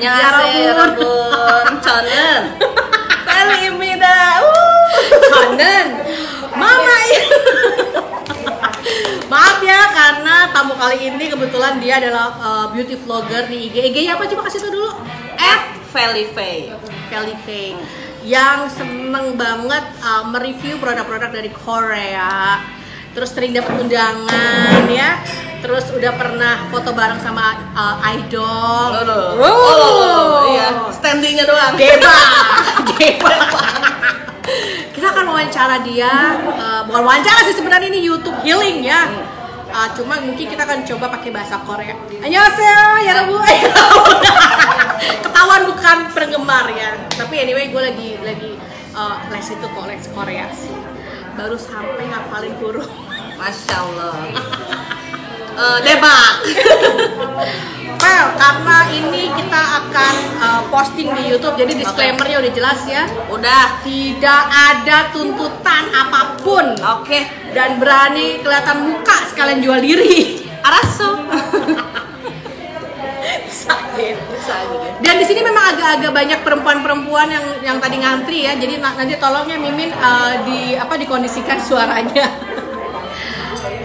안녕하세요 여러분. 저는 펠리입니다. Kanan Mama ya. Maaf ya karena tamu kali ini kebetulan dia adalah beauty vlogger di IG. IG-nya apa, coba kasih tau dulu. @Felifay. Felifay yang seneng banget mereview produk-produk dari Korea. Terus sering dapat undangan ya. Terus udah pernah foto bareng sama idol. Iya, standingnya doang. Deba. Kita akan wawancara dia, bukan wawancara sih sebenarnya, ini YouTube healing ya. Cuma mungkin kita akan coba pakai bahasa Korea. Annyeonghaseyo ya Rabu. Ketahuan bukan penggemar ya. Tapi anyway gue lagi les itu kok, les Korea sih. Baru sampai ngafalin huruf. Masya Allah. Debak. Well, karena ini kita akan posting di YouTube, jadi disclaimer-nya udah jelas ya. Udah. Tidak ada tuntutan apapun. Oke. Dan berani kelihatan muka sekalian jual diri. Arasu. Sakit. Bisa gitu. Dan di sini memang agak-agak banyak perempuan-perempuan yang tadi ngantri ya. Jadi nanti tolongnya Mimin dikondisikan suaranya.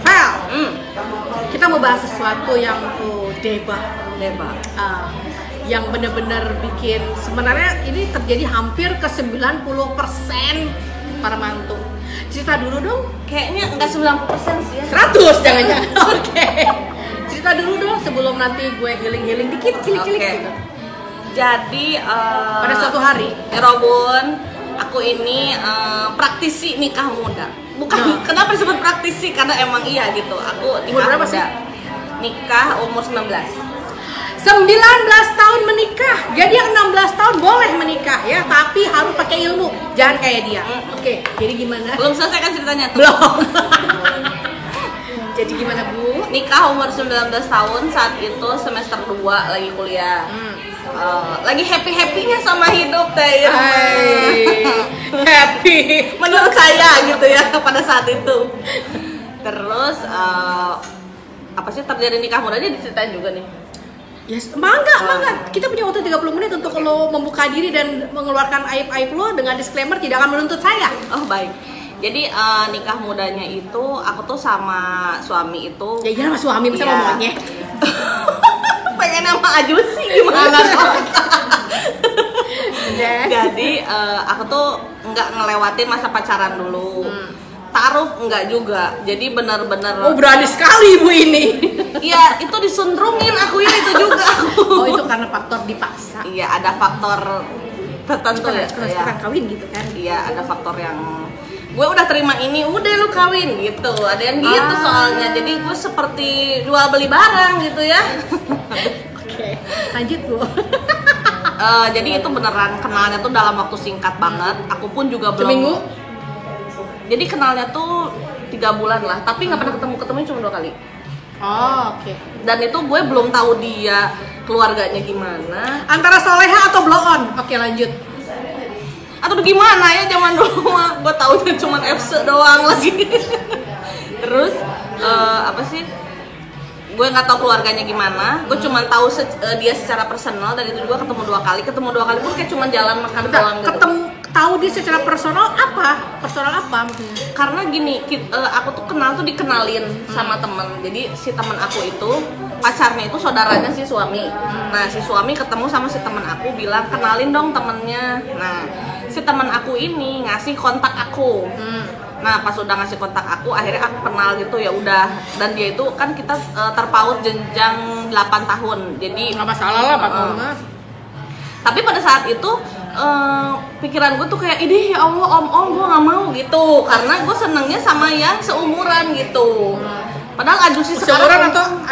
Vel, kita mau bahas sesuatu yang debak. Yang benar-benar bikin, sebenarnya ini terjadi hampir ke 90% para mantu. Cerita dulu dong. Kayaknya enggak 90% sih ya. 100 jangan-jangan. Oke. Cerita dulu dong sebelum nanti gue healing dikit, cilik-cilik gitu. Jadi Pada suatu hari, Robun, aku ini praktisi nikah muda. Bukan, kenapa disebut praktisi? Karena emang iya gitu. Aku nikah Umur berapa muda. sih? Nikah umur 19. 19 tahun menikah. Jadi yang 16 tahun boleh menikah ya, tapi harus pakai ilmu. Jangan kayak dia. Oke, jadi gimana? Belum selesai kan ceritanya tuh. Belum. Jadi gimana, Bu? Nikah umur 19 tahun, saat itu semester 2 lagi kuliah. Lagi happy-happynya sama hidup teh. Happy. Menurut saya gitu ya pada saat itu. Terus apa sih terjadi nikah muda aja diceritain juga nih. Yes, mangga. Kita punya waktu 30 menit untuk lo membuka diri dan mengeluarkan aib-aib lo dengan disclaimer tidak akan menuntut saya. Oh baik. Jadi nikah mudanya itu aku tuh sama suami itu. Ya iya sama suami bisa ngomongnya. Pengen sama Ajusi gimana? Jadi aku tuh nggak ngelewatin masa pacaran dulu. Taruh enggak juga, jadi benar-benar. Oh berani sekali ibu ini. Iya itu disundrungin aku ini itu juga. Oh itu karena faktor dipaksa. Iya ada faktor tertentu ya. Sekarang kawin gitu kan? Iya ada faktor yang gue udah terima ini, udah lu kawin gitu. Ada yang gitu soalnya. Jadi gue seperti jual beli barang gitu ya. Oke, lanjut Bu. Jadi itu beneran kenalnya tuh dalam waktu singkat banget. Aku pun juga belum. Seminggu. Jadi kenalnya tuh 3 bulan lah, tapi nggak pernah ketemu cuma 2 kali. Oh, oke. Dan itu gue belum tahu dia keluarganya gimana. Antara soleha atau blow on? Oke, lanjut. Atau gimana ya zaman dulu mah gue taunya cuma FC doang lagi. Terus apa sih? Gue nggak tahu keluarganya gimana. Gue cuma tahu dia secara personal, dan itu juga ketemu 2 kali. Ketemu 2 kali pun kayak cuma jalan makan doang gitu. Tahu dia secara personal apa? Personal apa? Karena gini, aku tuh kenal tuh dikenalin sama temen. Jadi si temen aku itu pacarnya itu saudaranya si suami. Nah si suami ketemu sama si temen aku, bilang kenalin dong temennya. Nah si temen aku ini ngasih kontak aku. Nah pas udah ngasih kontak aku, akhirnya aku kenal gitu ya udah. Dan dia itu kan kita terpaut jenjang 8 tahun. Jadi nggak masalah lah 4 tahun mah. Tapi pada saat itu pikiran gue tuh kayak ini ya Allah om gue nggak mau gitu, karena gue senengnya sama yang seumuran gitu. Padahal Ajusi sekarang atau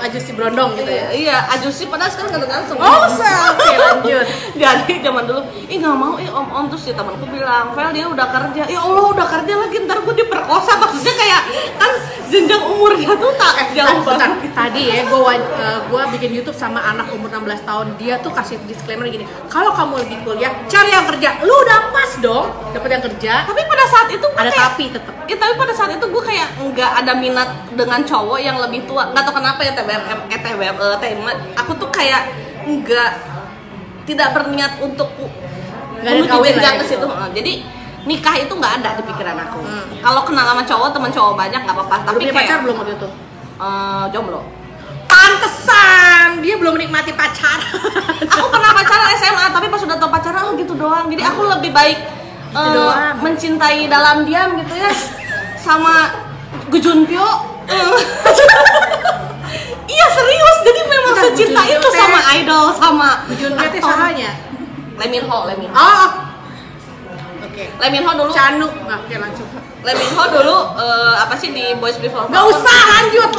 Ajusi Brondong gitu ya? Iya, Ajusi padahal sekarang ganteng-ganteng. Oh, oke lanjut. Jadi zaman dulu, nggak mau om terus si temanku bilang, Vel dia udah kerja. Ya Allah udah kerja lagi, ntar gue diperkosa. Maksudnya kayak kan jenjang umurnya tuh tak jauh banget. Tadi ya, gue bikin YouTube sama anak umur 16 tahun. Dia tuh kasih disclaimer gini, kalau kamu lagi kuliah, cari yang kerja. Lu udah pas dong, dapat yang kerja. Tapi pada saat itu ada kayak, tapi tetap. Ya, tapi pada saat itu gue kayak nggak ada minat dengan cowok yang lebih tua. Nggak tahu kenapa ya TBM, aku tuh kayak nggak tidak berniat untuk Nggak ada menuju kawin jenjang lah ke ya, situ. gitu. Jadi nikah itu nggak ada di pikiran aku. Kalau kenal sama cowok, temen cowok banyak nggak apa-apa. Tapi Tapi punya kayak pacar belum waktu itu? jomblo. Pantesan dia belum menikmati pacar. Aku pernah pacaran SMA, tapi pas udah tau pacaran gitu doang. Jadi aku lebih baik doang. mencintai dalam diam gitu ya, sama Gujunpyo. Iya serius, jadi memang Bukan, secinta Gujunpyo itu teh. sama idol, sama Junpyo teh aktor. sahanya. Lee Min Ho. Oh. Oke. Lee Min Ho dulu. Canuk. Nah, oke langsung. Lee Min Ho dulu apa sih di Boys Before Gak Flower? usah, lanjut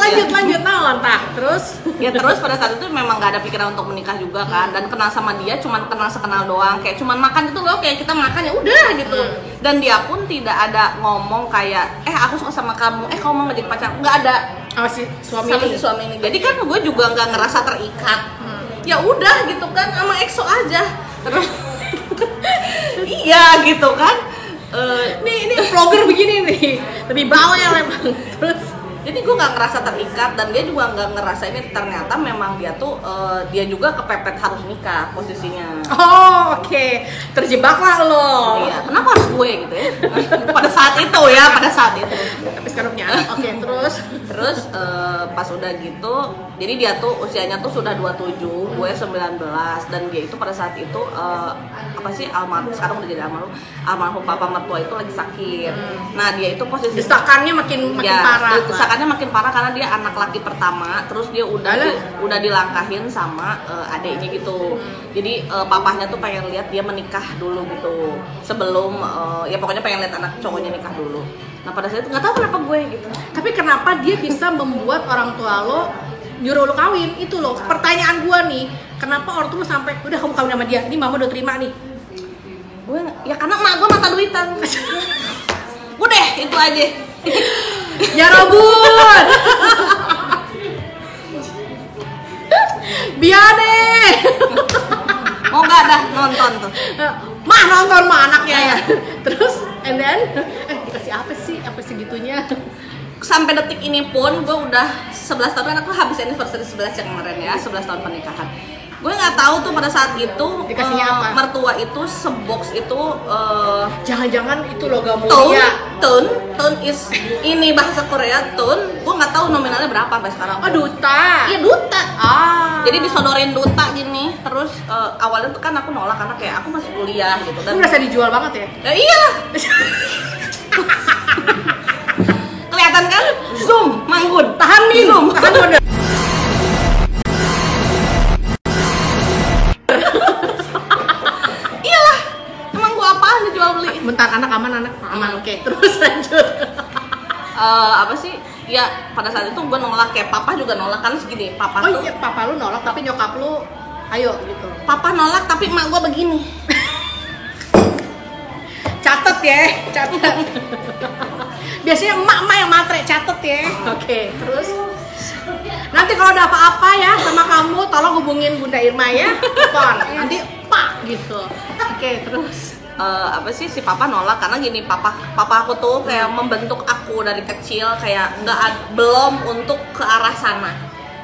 Iya. naon tah. Terus Ya terus pada saat itu memang gak ada pikiran untuk menikah juga kan, dan kenal sama dia cuman kenal sekenal doang, kayak cuman makan itu loh, kayak kita makan ya udah gitu. Dan dia pun tidak ada ngomong kayak aku suka sama kamu, kamu mau ngajak pacar, nggak ada sama si suami sama ini. si suami ini. Jadi kan gue juga nggak ngerasa terikat. Ya udah gitu kan, sama EXO aja. Terus iya gitu kan. Ini vlogger begini nih, lebih bawel emang. Terus Jadi gue nggak ngerasa terikat, dan dia juga nggak ngerasa ini. Ternyata memang dia tuh dia juga kepepet harus nikah posisinya. oh oke, terjebaklah lo. Iya, kenapa harus gue gitu ya? Pada saat itu ya, pada saat itu. Tapi sekarang punya anak. Oke, terus Terus pas udah gitu, jadi dia tuh usianya tuh sudah 27, gue 19, dan dia itu pada saat itu apa sih, almarhum, sekarang udah jadi almarhum papa mertua itu lagi sakit. Nah dia itu posisi desakannya makin parah. desakannya makin parah karena dia anak laki pertama, terus dia udah dilangkahin sama adiknya gitu. Jadi papahnya tuh pengen lihat dia menikah dulu gitu, sebelum ya pokoknya pengen lihat anak cowoknya nikah dulu. Nah pada saat itu nggak tahu kenapa gue gitu. Tapi kenapa dia bisa membuat orang tua lo nyuruh lo kawin? Itu loh pertanyaan gua nih. Kenapa orang tua lo sampai udah kamu kawin sama dia? Ini mama udah terima nih. Gue ya karena emak gue mata duitan. Udah itu aja. Ya Robun. Biar deh. Mau nggak dah nonton tuh. Mah nonton mah anaknya ya. Terus and then dikasih apa sih gitunya? Sampai detik ini pun gue udah 11 tahun, kan aku habis anniversary 11 yang kemarin ya, 11 tahun pernikahan. Gue nggak tahu tuh pada saat itu Dikasihnya apa? mertua itu sebox itu Jangan-jangan itu logam tone mulia. is ini bahasa Korea tone. Gue nggak tahu nominalnya berapa sampai sekarang. Oh duta. Iya duta. Jadi Jadi disodorin duta gini. Terus awalnya tuh kan aku nolak karena kayak aku masih kuliah gitu, lu dan merasa dijual banget ya? ya iyalah. Kelihatan kan? Zoom, Manggun. Tahan nih, Zoom. tahan mode. Iyalah. Emang gua apaan dijual beli? Bentar, anak aman. Oke, terus lanjut. Apa sih? Ya pada saat itu gua nolak, kayak papa juga nolak kan segini. Papa Oh tuh iya, papa lu nolak tapi nyokap lu ayo gitu. papa nolak tapi emak gua begini. Catet ya, catet. Biasanya emak-emak yang matre, catet ya. Oke, terus nanti kalau ada apa-apa ya sama kamu, tolong hubungin Bunda Irma ya. Telepon. Nanti pak gitu. Oke, terus Apa sih, si papa nolak karena gini, papa aku tuh kayak membentuk aku dari kecil kayak belum untuk ke arah sana.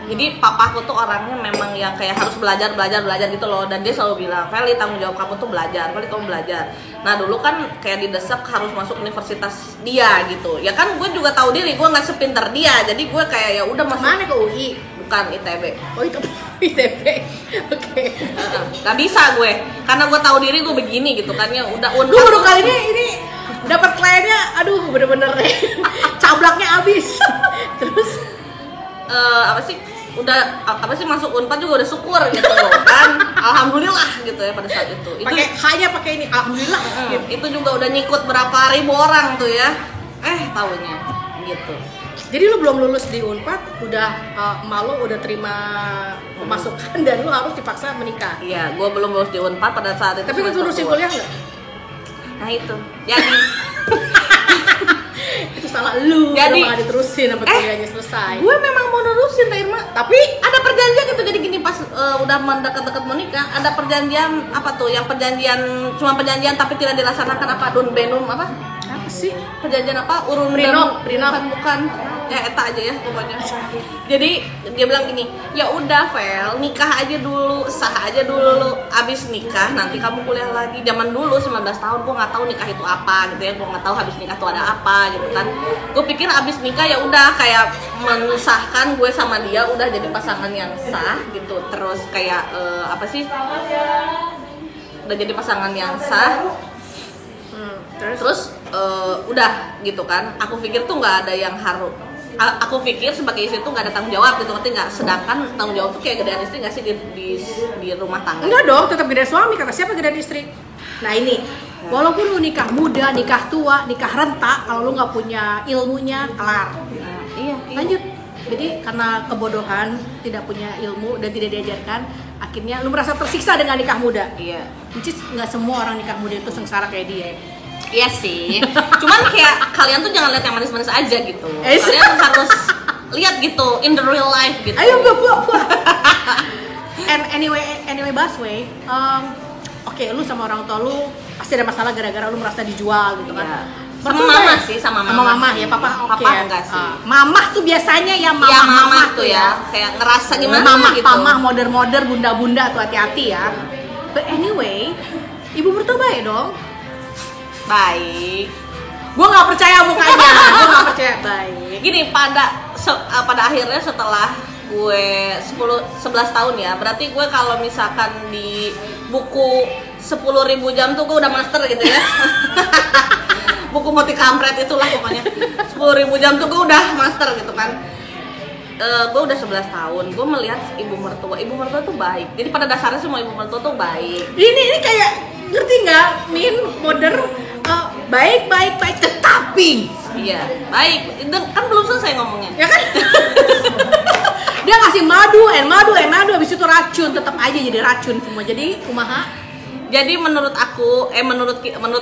Jadi papa aku tuh orangnya memang yang kayak harus belajar gitu loh, dan dia selalu bilang, Feli tanggung jawab kamu tuh belajar, Feli kamu belajar. Nah dulu kan kayak didesak harus masuk universitas dia gitu, ya kan gue juga tahu diri gue nggak sepinter dia, jadi gue kayak ya udah masuk. mana ke UI? Bukan ITB. Oh itu ITB. Oke. Gak bisa gue, karena gue tahu diri gue begini gitu kan, ya udah Gue baru kali ini dapat kliennya, aduh bener-bener deh. Cablaknya abis. Terus apa sih, udah apa sih masuk Unpad juga udah syukur gitu kan, alhamdulillah gitu ya pada saat itu. pakai hanya pakai ini, alhamdulillah. Gitu. Itu juga udah nyikut berapa ribu orang tuh ya, taunya gitu. Jadi lu belum lulus di Unpad, udah malu udah terima pemasukan dan lu harus dipaksa menikah. Iya, gue belum lulus di Unpad pada saat itu. Tapi lu semester terusin dua. kuliah nggak? Nah itu, jadi Itu salah lu. Jadi- Udah malah diterusin sampai kuliahnya selesai. gue memang mau nerusin Teh Irma, Tapi ada perjanjian gitu. Jadi gini, pas udah mendekat-dekat mau nikah, ada perjanjian apa tuh, yang cuma perjanjian tapi tidak dilaksanakan, apa Dunbenum apa apa sih? perjanjian apa urun Prenup, prenup. bukan ya eta aja ya pokoknya. Jadi dia bilang gini, ya udah Vel, nikah aja dulu, sah aja dulu, abis nikah nanti kamu kuliah lagi. Zaman dulu 19 tahun gue nggak tahu nikah itu apa gitu ya, gue nggak tahu habis nikah tuh ada apa gitu kan. Gue pikir abis nikah ya udah kayak mensahkan gue sama dia udah jadi pasangan yang sah gitu, terus kayak apa sih, udah jadi pasangan yang sah. Terus udah gitu kan. Aku pikir tuh nggak ada yang harus. Aku pikir sebagai istri tuh nggak ada tanggung jawab gitu, ngerti nggak? Sedangkan tanggung jawab tuh kayak gedean istri nggak sih di rumah tangga? Enggak dong, tetap gedean suami. Kata siapa gedean istri? Nah ini, walaupun lu nikah muda, nikah tua, nikah renta, kalau lu nggak punya ilmunya, kelar. Iya. Lanjut. Jadi karena kebodohan, tidak punya ilmu dan tidak diajarkan, akhirnya lu merasa tersiksa dengan nikah muda. Iya. Which is nggak semua orang nikah muda itu sengsara kayak dia. Iya sih. Cuman kayak kalian tuh jangan lihat yang manis-manis aja gitu. Kalian harus lihat gitu in the real life gitu. Ayo buat. And anyway Baswe, oke, lu sama orang tua lu pasti ada masalah gara-gara lu merasa dijual gitu kan. Iya. Sama mama sih, sama mama ya, papa oke. Papa enggak sih. Mamah tuh biasanya ya ya mama tuh ya, kayak ngerasa gimana mamah, gitu. Mamah, moder-moder, bunda-bunda tuh hati-hati ya. But anyway, ibu mertua baik dong. Baik. Gue nggak percaya mukanya, gue nggak percaya baik. Gini, pada akhirnya setelah gue 11 tahun ya, berarti gue kalau misalkan di buku 10.000 jam tuh gue udah master gitu ya. Buku Moti Kampret itulah pokoknya. 10.000 jam tuh gue udah master gitu kan. Gue udah 11 tahun, gue melihat ibu mertua tuh baik. Jadi pada dasarnya semua ibu mertua tuh baik. Ini kayak ngerti nggak, Min, modern, baik, tetapi iya baik. Kan belum selesai ngomongnya. ya kan. Dia ngasih madu, habis itu racun, tetap aja jadi racun semua. Jadi kumaha? Jadi menurut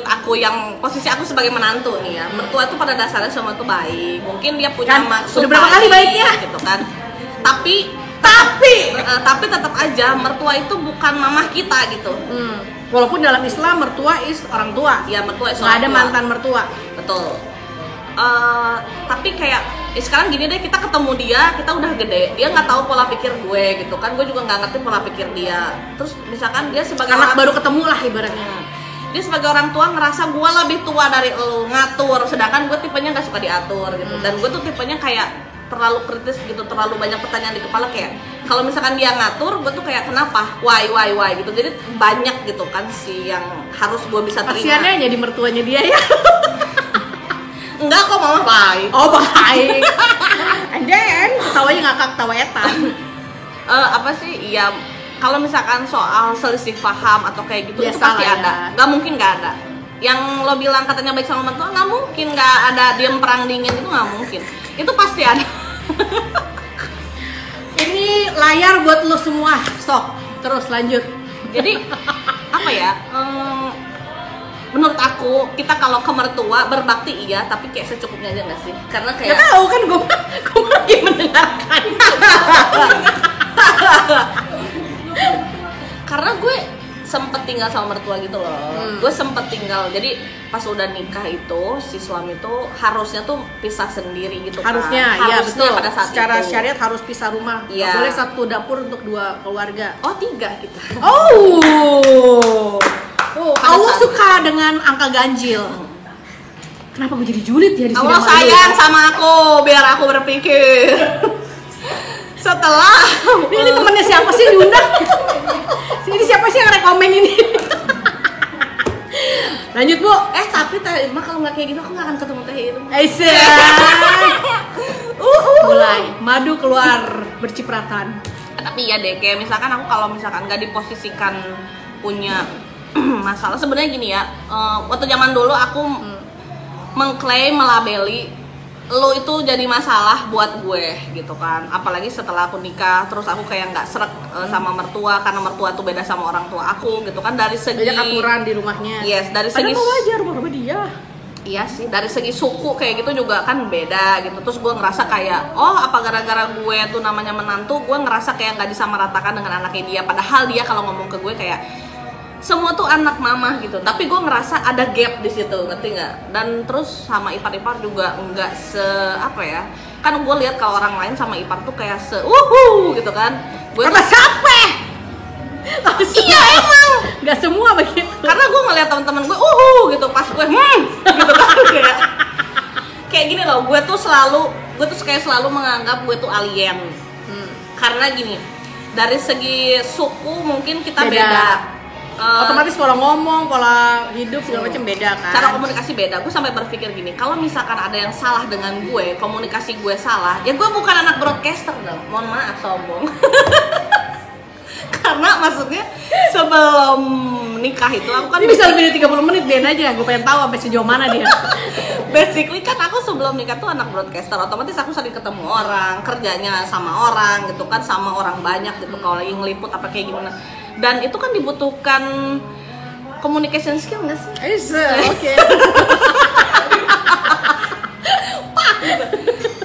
aku yang posisi aku sebagai menantu nih ya, mertua tuh pada dasarnya semua tuh baik. Mungkin dia punya Kan, maksud udah berapa kali baiknya? gitu kan. Tapi tetap aja mertua itu bukan mamah kita gitu. Walaupun dalam Islam mertua is orang tua. Ya mertua is nggak orang ada tua. mantan mertua. Betul. Tapi kayak sekarang gini deh, kita ketemu dia, kita udah gede, dia nggak tahu pola pikir gue gitu kan, gue juga nggak ngerti pola pikir dia. Terus misalkan dia sebagai Anak orang baru ketemu lah ibaratnya. dia sebagai orang tua ngerasa gue lebih tua dari lu, ngatur, sedangkan gue tipenya nggak suka diatur gitu. Dan gue tuh tipenya kayak terlalu kritis gitu, terlalu banyak pertanyaan di kepala. Kayak kalau misalkan dia ngatur, gue tuh kayak kenapa, why gitu. Jadi banyak gitu kan sih yang harus gue bisa terima. Kasiannya jadi mertuanya dia ya. Enggak kok, mama baik. Oh baik. And then ketawanya ngakak tawa etan. Apa sih? Iya, kalau misalkan soal selisih paham atau kayak gitu itu Biasa pasti lah ya. ada. Nggak mungkin nggak ada. Yang lo bilang katanya baik sama mertua, nggak mungkin nggak ada diem perang dingin, itu nggak mungkin. Itu pasti ada. Ini layar buat lo semua. Sok, terus lanjut. Jadi apa ya? Menurut aku kita kalau ke mertua berbakti iya, tapi kayak secukupnya aja nggak sih? Karena kayak Gak tahu kan gue lagi mendengarkan. Karena gue sempet tinggal sama mertua gitu loh. Gue sempet tinggal, jadi pas udah nikah itu si suami tuh harusnya tuh pisah sendiri gitu Harusnya, kan. ya betul. Pada saat secara itu. syariat harus pisah rumah. Iya. Gak boleh satu dapur untuk dua keluarga. Oh 3 kita. Oh, Allah saat- suka dengan angka ganjil. Kenapa gue jadi julid ya di sini? Allah sayang sama aku, biar aku berpikir. Setelah Ini temennya siapa sih yang diundang? Ini siapa sih yang rekomen ini? Lanjut Bu. tapi teh mah kalau nggak kayak gitu aku nggak akan ketemu teh itu. Aisyah. Mulai madu keluar bercipratan. Tapi ya deh, kayak misalkan aku kalau misalkan nggak diposisikan punya masalah, sebenarnya gini ya, waktu zaman dulu aku mengklaim, melabeli lo itu jadi masalah buat gue gitu kan, apalagi setelah aku nikah terus aku kayak nggak srek sama mertua, karena mertua tuh beda sama orang tua aku gitu kan, dari segi banyak aturan di rumahnya. yes, dari Padahal segi wajar rumah dia. iya sih, dari segi suku kayak gitu juga kan beda gitu. Terus gue ngerasa kayak, oh apa gara-gara gue tuh namanya menantu, gue ngerasa kayak nggak disamaratakan dengan anaknya dia. Padahal dia kalau ngomong ke gue kayak, semua tuh anak mama gitu, tapi gue ngerasa ada gap di situ, ngerti nggak? Dan terus sama ipar-ipar juga nggak apa ya, kan gue lihat kalau orang lain sama ipar tuh kayak gitu kan, gue Apa capek? iya emang Nggak semua begitu. karena gue ngeliat teman-teman gue gitu, pas gue gitu kan kayak gini loh, gue tuh selalu menganggap gue tuh alien. Karena gini, dari segi suku mungkin kita beda. Otomatis pola ngomong, pola hidup segala macam beda kan. Cara komunikasi beda. Gue sampai berpikir gini, kalau misalkan ada yang salah dengan gue, komunikasi gue salah, ya gue bukan anak broadcaster dong. Mohon maaf sombong. Karena maksudnya sebelum nikah itu aku kan ini bisa lebih dari 30 menit Dian aja, gue pengen tahu sampai sejauh mana dia. basically kan aku sebelum nikah tuh anak broadcaster, otomatis aku sering ketemu orang, kerjanya sama orang gitu kan, sama orang banyak gitu, kalau lagi ngeliput apa kayak gimana. Dan itu kan dibutuhkan communication skill nggak sih? Oke.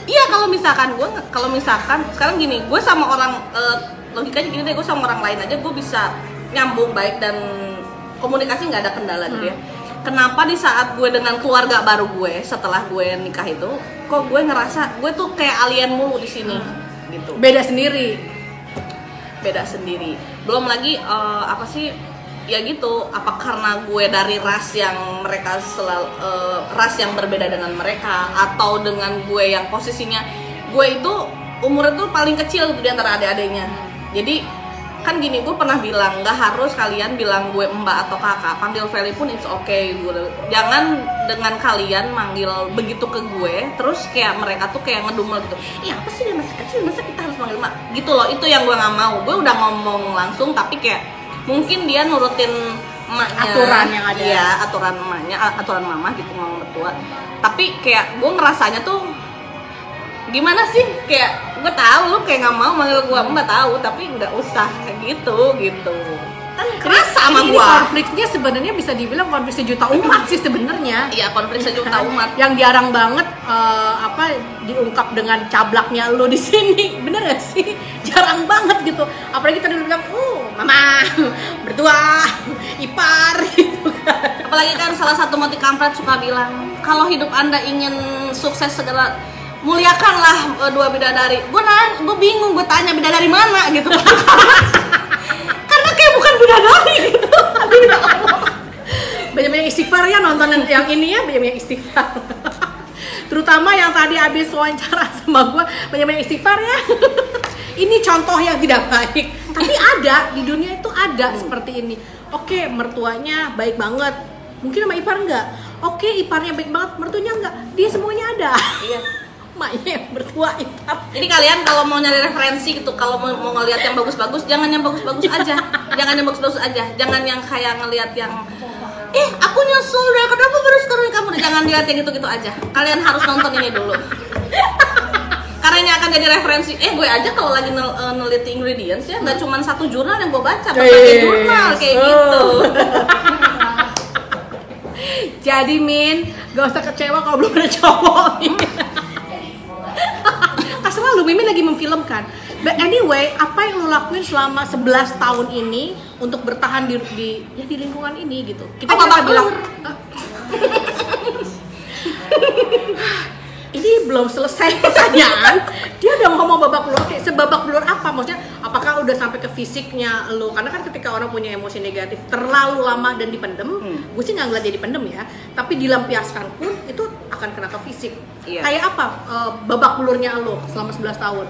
Iya, kalau misalkan sekarang gini, gue sama orang logikanya gini deh, gue sama orang lain aja gue bisa nyambung baik dan komunikasi nggak ada kendala gitu ya. Kenapa di saat gue dengan keluarga baru gue setelah gue nikah itu, kok gue ngerasa gue tuh kayak alien mulu di sini gitu. Beda sendiri. Belum lagi apa sih? Ya gitu, apa karena gue dari ras yang mereka ras yang berbeda dengan mereka, atau dengan gue yang posisinya gue itu umurnya tuh paling kecil di antara adik-adiknya. Jadi kan gini, gue pernah bilang nggak harus kalian bilang gue mbak atau kakak, panggil Feli pun it's okay. Jangan dengan kalian manggil begitu ke gue terus kayak mereka tuh kayak ngedumel gitu, ya apa sih dia masih kecil, masa kita harus manggil mbak gitu loh. Itu yang gue nggak mau. Gue udah ngomong langsung, tapi kayak mungkin dia nurutin emaknya, aturan yang ada. Iya, aturan emaknya, aturan mama gitu, mama mertua. Tapi kayak gue ngerasanya tuh gimana sih, kayak gue tahu lu kayak nggak mau manggil gue mbak, tahu, tapi nggak usah kayak gitu kan kerasa sama ini gue. Konfliknya sebenarnya bisa dibilang konflik sejuta umat sih sebenarnya. Iya, konflik sejuta umat yang jarang banget diungkap dengan cablaknya lu di sini, bener gak sih? Jarang banget gitu. Apalagi tadi lu bilang, mama, bertua, ipar gitu kan. Apalagi kan salah satu motif kampret suka bilang, kalau hidup anda ingin sukses segera, muliakanlah dua bidadari. Gue bingung, gue tanya bidadari mana gitu. Karena kayak bukan bidadari gitu. Banyak-banyak istighfar ya, nonton yang ini ya, banyak-banyak istighfar. Terutama yang tadi habis wawancara sama gue, banyak-banyak istighfar ya. Ini contoh yang tidak baik, tapi ada di dunia itu ada seperti ini. Oke, mertuanya baik banget, mungkin sama ipar enggak. Oke, iparnya baik banget, mertuanya enggak. Dia semuanya ada. Iya. Maknya mertua ipar. Jadi kalian kalau mau nyari referensi gitu, kalau mau ngelihat yang bagus-bagus, jangan yang bagus-bagus aja. Jangan yang bagus-bagus aja. Jangan yang kayak ngelihat yang aku nyesel deh, kenapa baru sekarang kamu. Jangan lihat yang gitu-gitu aja. Kalian harus nonton ini dulu. Karena ini akan jadi referensi. Gue aja kalau lagi neliti ingredients ya, nggak cuma satu jurnal yang gue baca, berbagai jurnal kayak gitu. Jadi Min, gak usah kecewa kalau belum ada cowok. Terserah lu, Mimin lagi memfilmkan. But anyway, apa yang lu lakuin selama 11 tahun ini untuk bertahan di lingkungan ini gitu? Kita bisa bilang ini belum selesai pertanyaan. Dia udah ngomong babak belur. Kayak sebabak belur apa? Maksudnya apakah udah sampai ke fisiknya lu? Karena kan ketika orang punya emosi negatif terlalu lama dan dipendem, gue sih nggak ngeliat dia dipendem ya, tapi dilampiaskan pun itu akan kena ke fisik. Iya. Kayak apa babak belurnya lu selama 11 tahun?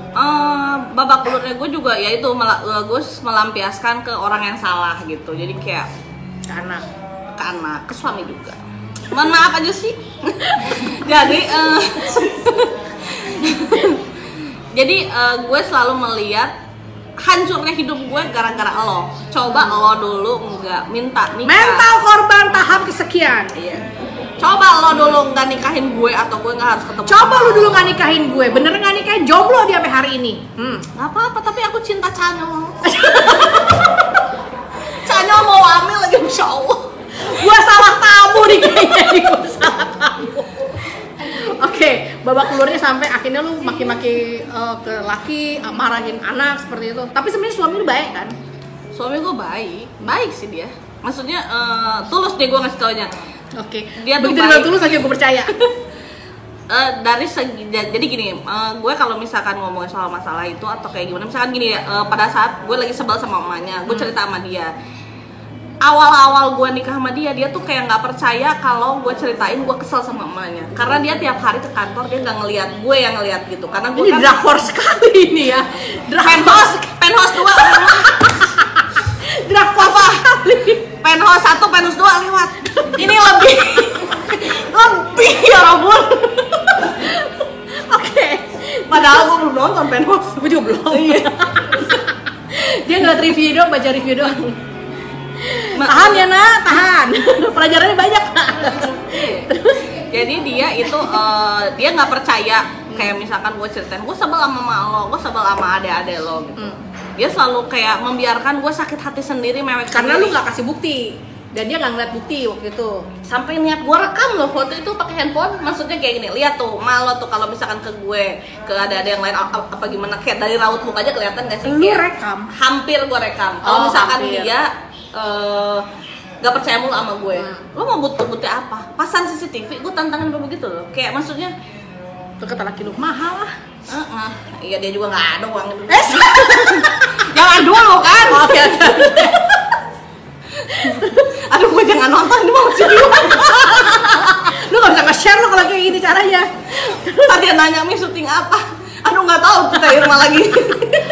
Babak belurnya gue juga yaitu gue melampiaskan ke orang yang salah gitu. Jadi kayak Ke anak, ke suami juga. Mohon maaf aja sih. Jadi gue selalu melihat hancurnya hidup gue gara-gara lo. Coba lo dulu nggak minta nikah. Mental korban tahap kesekian. Iya. Coba lo dulu nggak nikahin gue, atau gue nggak harus ketemu. Coba lu dulu nggak nikahin gue, bener nggak nikahin, jomblo dia sampai hari ini. Nggak apa-apa, tapi aku cinta Canyo. Canyo mau hamil lagi, insya Allah. Gua salah tamu nih kayaknya nih, gua salah tamu. Oke, babak belurnya sampai akhirnya lu maki-maki ke laki, marahin anak seperti itu. Tapi sebenarnya suami lu baik kan? Suami gue baik sih dia. maksudnya tulus deh gue ngasih taunya. Oke. Dia tuh begitu baik. dia tulus aja gue percaya. Dari segi, jadi gini, gue kalau misalkan ngomongin soal masalah itu atau kayak gimana, misalkan gini ya, pada saat gue lagi sebel sama mamanya, gue cerita sama dia. Awal-awal gue nikah sama dia tuh kayak nggak percaya kalau gue ceritain gue kesel sama mamanya, karena dia tiap hari ke kantor dia nggak ngelihat gue yang ngelihat gitu, karena gue Ini kan drakor sekali ini ya. penthouse 2 Drakor sekali. penthouse 1 penthouse 2 lewat. Ini lebih ya Robun. Oke. Padahal gue belum nonton penthouse. Gue juga belum. Dia ngeliat review doang, baca review doang. Tahan ya nak, tahan. Pelajarannya banyak. Terus jadi dia itu dia nggak percaya kayak misalkan gue ceritain gue sebel sama mak lo, gue sebel sama adek-adek lo gitu. Dia selalu kayak membiarkan gue sakit hati sendiri, mewek Karena sendiri. lu nggak kasih bukti dan dia nggak ngeliat bukti waktu itu. Sampai niat gue rekam loh foto itu pakai handphone, maksudnya kayak gini, lihat tuh malo tuh kalau misalkan ke gue, ke ada yang lain apa gimana, kayak dari raut muka aja kelihatan gak sih? Lu Kayak rekam? hampir gue rekam. Kalau Oh, misalkan hampir. dia gak percaya mulu sama gue, lo mau butuh bukti apa? Pasang CCTV, gue tantangin kayak begitu loh, kayak maksudnya Tuh kata laki lu mahal lah. iya dia juga nggak ada uang itu. Jangan dulu kan? Oke. Aduh, gue jangan nonton ini mau video. Lu nggak bisa nge-share lo kalau kayak gini caranya. Tadi dia nanya Mi syuting apa? Aduh nggak tahu kita di rumah lagi.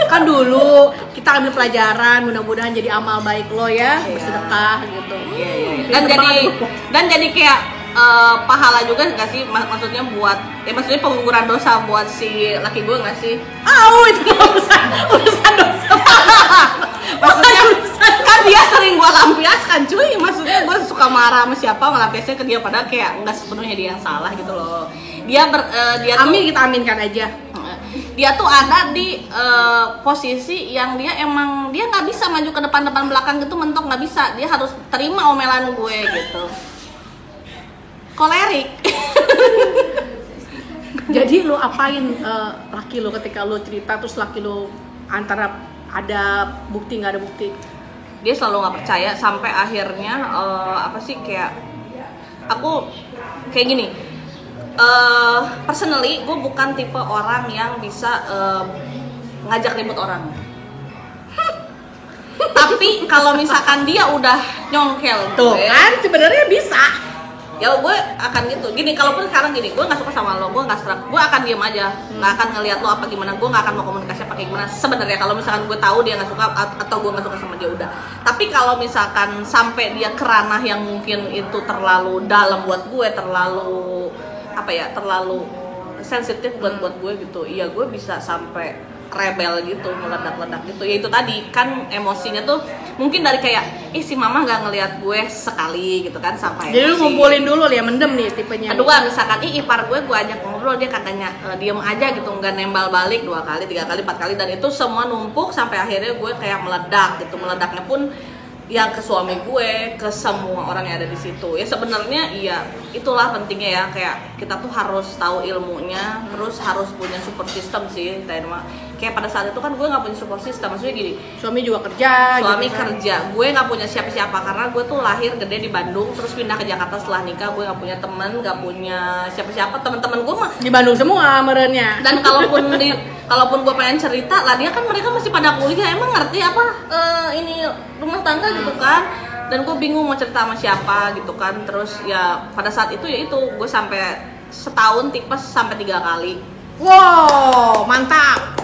Kan dulu kita ambil pelajaran, mudah-mudahan jadi amal baik lo ya, Iya. bersedekah gitu. Dan jadi kayak pahala juga nggak sih? Maksudnya buat maksudnya pengukuran dosa buat si laki gue nggak sih? Itu urusan dosa. Maksudnya kan dia sering gue lampiaskan cuy, maksudnya gue suka marah sama siapa ngelampiasnya ke dia, padahal kayak nggak sepenuhnya dia yang salah gitu loh. Dia tuh, Amin, kita aminkan aja. dia tuh ada di posisi yang dia emang dia nggak bisa maju ke depan belakang gitu, mentok nggak bisa, dia harus terima omelan gue gitu. Kolerik. Jadi lu apain laki lu ketika lu cerita terus laki lu antara ada bukti nggak ada bukti? Dia selalu nggak percaya sampai akhirnya apa sih, kayak aku kayak gini, personally gue bukan tipe orang yang bisa ngajak ribut orang. Tapi kalau misalkan dia udah nyongkel Tuh gue, kan sebenarnya bisa. ya gue akan gitu. Gini, kalaupun sekarang gini, gue nggak suka sama lo, gue nggak serak, gue akan diem aja, nggak akan ngelihat lo apa gimana, gue nggak akan mau komunikasi apa gimana. Sebenarnya kalau misalkan gue tahu dia nggak suka atau gue nggak suka sama dia, udah. Tapi kalau misalkan sampai dia ke ranah yang mungkin itu terlalu dalam buat gue, terlalu apa ya, terlalu sensitif buat gue gitu, iya gue bisa sampai rebel gitu, meledak-ledak gitu. Ya itu tadi kan emosinya tuh mungkin dari kayak si mama nggak ngelihat gue sekali gitu kan, sampai Jadi lu emosi. ngumpulin dulu ya, mendem nih tipenya. Kedua misalkan ipar gue ajak ngobrol, dia katanya diem aja gitu, nggak nembal balik 2 kali 3 kali 4 kali, dan itu semua numpuk sampai akhirnya gue kayak meledak gitu. Meledaknya pun yang ke suami gue, ke semua orang yang ada di situ. Ya sebenarnya iya, itulah pentingnya ya, kayak kita tuh harus tahu ilmunya, terus harus punya support system sih, kayak pada saat itu kan gue nggak punya support system. Maksudnya gini, Suami juga kerja. suami gitu kan. kerja, gue nggak punya siapa-siapa karena gue tuh lahir gede di Bandung, terus pindah ke Jakarta setelah nikah. Gue nggak punya teman, nggak punya siapa-siapa. Teman-teman gue mah, Di Bandung semua merennya. dan kalaupun gue pengen cerita lah, dia kan mereka masih pada kuliah, emang ngerti apa ini rumah tangga gitu kan. Dan gue bingung mau cerita sama siapa gitu kan. Terus ya pada saat itu ya itu gue sampai setahun tipes sampai 3 kali. Wow, mantap.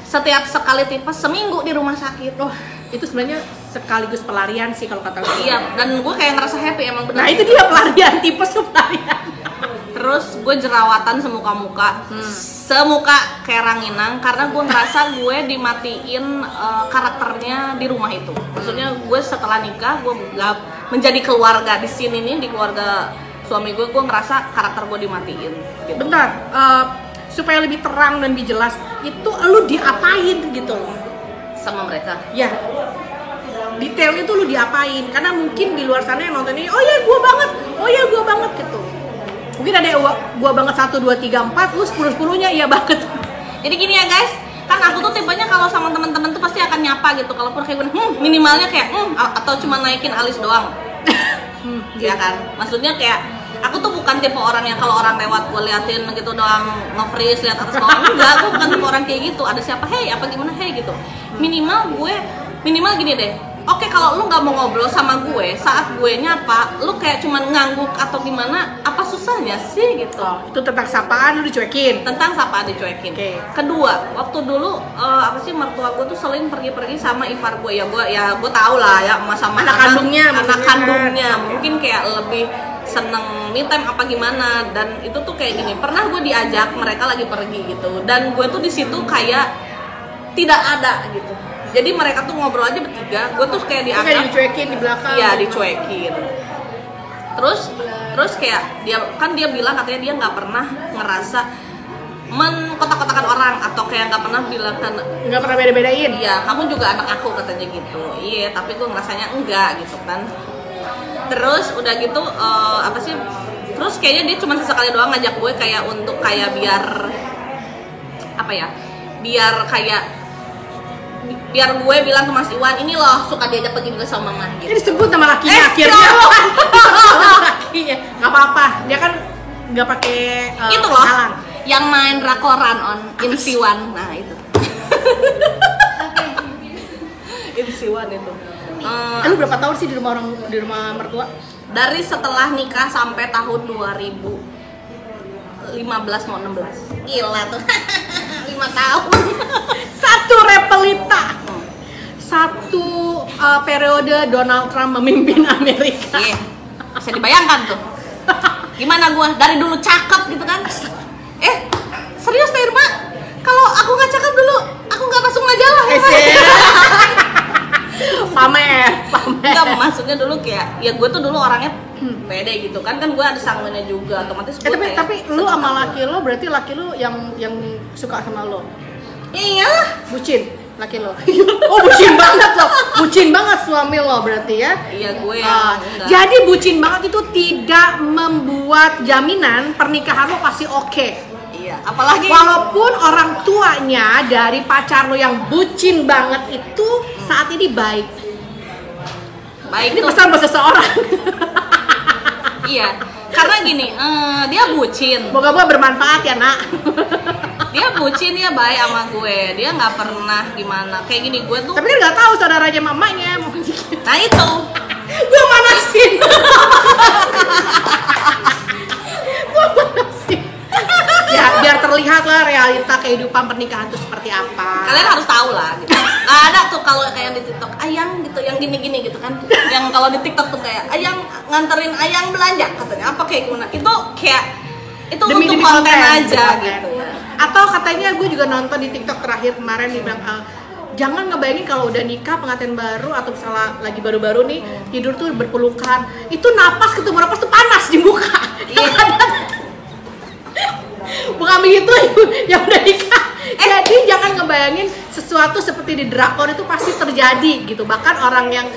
Setiap sekali tipes seminggu di rumah sakit. Loh, itu sebenarnya sekaligus pelarian sih kalau kata gue. Iya, dan gue kayak ngerasa happy emang bener. Nah itu dia pelarian, tipes tuh pelarian. Terus gue jerawatan semuka-muka, semuka kayak ranginang, karena gue ngerasa gue dimatiin karakternya di rumah itu. Maksudnya gue setelah nikah, gue gak menjadi keluarga di sini nih, di keluarga suami gue ngerasa karakter gue dimatiin gitu. Bentar, supaya lebih terang dan lebih jelas, itu lu diapain gitu loh? Sama mereka. Ya, detailnya tuh lu diapain? Karena mungkin di luar sana yang nonton ini, oh ya gua banget, oh ya gua banget gitu. Mungkin ada gua banget 1, 2, 3, 4, lu 10-10-nya iya banget. Jadi gini ya guys, Kan aku tuh tipenya kalau sama teman-teman tuh pasti akan nyapa gitu. Kalaupun kayak gue, minimalnya kayak atau cuma naikin alis doang. Ya kan? Maksudnya kayak aku tuh bukan tipe orang yang kalau orang lewat gue liatin gitu doang, nge-freeze lihat atas bawah. Enggak, gue bukan tipe orang kayak gitu. Ada siapa, hey apa gimana, hey gitu. Minimal gini deh. Oke, kalau lu nggak mau ngobrol sama gue saat gue nyapa, lu kayak cuman ngangguk atau gimana, apa susahnya sih gitu. Itu tentang sapaan lu dicuekin. Tentang sapaan dicuekin. Kedua, waktu dulu mertua gue tuh sering pergi-pergi sama ipar gue. Gue tau lah ya, sama anak kandungnya. Mungkin kayak lebih seneng me time apa gimana, dan itu tuh kayak gini. Pernah gue diajak, mereka lagi pergi gitu, dan gue tuh di situ kayak tidak ada gitu. Jadi mereka tuh ngobrol aja bertiga, gue tuh kayak dianggap kayak dicuekin di belakang. Iya, dicuekin. Terus kayak dia bilang katanya dia nggak pernah ngerasa mengkotak-kotakan orang atau kayak nggak pernah bilang kan nggak pernah beda-bedain. Iya, kamu juga anak aku katanya gitu. Iya, tapi gue ngerasanya enggak gitu kan. Terus udah gitu terus kayaknya dia cuma sesekali doang ngajak gue kayak untuk kayak biar gue bilang ke Mas Iwan, ini loh suka diajak pergi juga sama mama gitu. Ini disebut nama lakinya akhirnya. Lakinya nggak apa-apa, dia kan nggak pakai itu loh yang main drakoran on Insiwan. Nah itu Insiwan itu. Lu berapa tahun sih di rumah mertua? Dari setelah nikah sampai tahun 2015 mau 16. Gila tuh. 5 tahun. Satu repelita. Satu periode Donald Trump memimpin Amerika. Iya. Bisa dibayangkan tuh. Gimana gua dari dulu cakep gitu kan? Serius Teh Irma? Kalau aku nggak cakep dulu, aku nggak masuk majalah. Pamer. Enggak, maksudnya dulu kayak ya gue tuh dulu orangnya pede gitu kan gue ada sanggulnya juga otomatis gue tapi lu sama laki lo berarti laki lo yang suka sama lo. Iya, bucin laki lo. Oh, bucin banget suami lo berarti ya. Iya, gue yang enggak. Jadi bucin banget itu tidak membuat jaminan pernikahan lo pasti oke. Iya, apalagi walaupun orang tuanya dari pacar lo yang bucin banget itu saat ini baik ini tuh. Pesan buat seseorang. Iya, karena gini, dia bucin. Moga-moga bermanfaat ya nak. Dia bucin, dia baik sama gue, dia nggak pernah gimana kayak gini gue tuh. Tapi kan nggak tahu saudaranya mamanya. Nah itu, gue manasin. Ya biar terlihat lah realita kehidupan pernikahan itu seperti apa. Kalian harus tahu lah gitu. Nggak ada tuh kalau kayak di TikTok ayang gitu yang gini-gini gitu kan. Yang kalau di TikTok tuh kayak ayang nganterin ayang belanja katanya apa kayak gimana. Itu kayak itu demi untuk konten aja gitu ya. Atau katanya gue juga nonton di TikTok terakhir kemarin dibilang jangan ngebayangin kalau udah nikah pengantin baru atau misalnya lagi baru-baru nih tidur tuh berpelukan. Itu napas ketemu napas tuh panas di muka. Iya. Bukan begitu yang udah nikah. Jadi jangan ngebayangin sesuatu seperti di drakor itu pasti terjadi gitu. Bahkan orang yang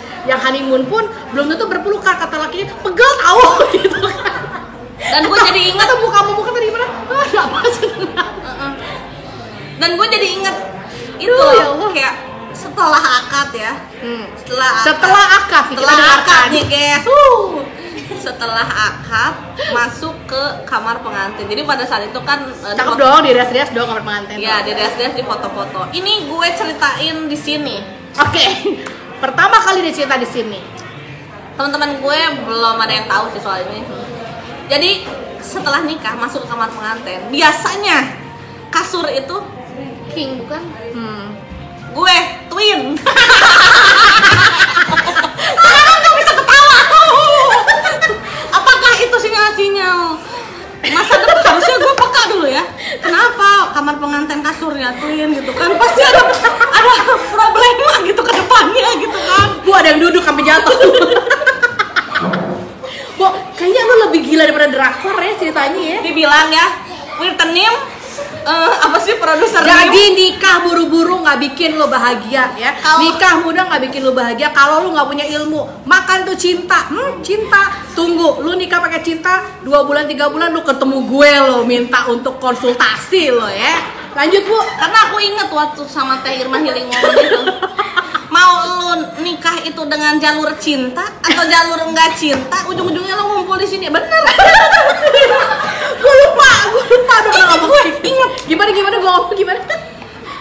honeymoon pun belum tentu berpelukan, kata lakinya pegel tahu gitu kan. Dan gue jadi ingat muka tadi mana? Dan gue jadi ingat itu ya Allah. Kayak setelah akad ya. Setelah akad nih guys. Setelah akad masuk ke kamar pengantin. Jadi pada saat itu kan cakep dong, dirias-rias dong kamar pengantin. Iya, dirias-rias di foto-foto. Ini gue ceritain di sini. Oke. Pertama kali dicerita di sini. Teman-teman gue belum ada yang tahu sih soal ini. Jadi setelah nikah masuk ke kamar pengantin, biasanya kasur itu king bukan? Gue twin. Itu sinyal masa depan harusnya gue peka dulu ya. Kenapa kamar pengantin kasurnya twin gitu kan? Pasti ada problema gitu ke depannya gitu kan. Bu ada yang duduk sampai jatuh. Bu, kayaknya lu lebih gila daripada drakor ya ceritanya ya. Dibilang ya, Wirtenim apa sih produser? Jadi nikah buru-buru nggak bikin lo bahagia ya. Nikah muda nggak bikin lo bahagia kalau lo nggak punya ilmu. Makan tuh cinta, cinta. Tunggu, lo nikah pakai cinta 2 bulan 3 bulan lo ketemu gue lo minta untuk konsultasi lo ya. Lanjut Bu. Karena aku inget waktu sama Teh Irma Healing Woman itu, mau lu nikah itu dengan jalur cinta atau jalur enggak cinta, ujung-ujungnya lo ngumpul di sini. Bener. Gue lupa udah pernah ngomong. Ingat. Gimana gue ngomong gimana?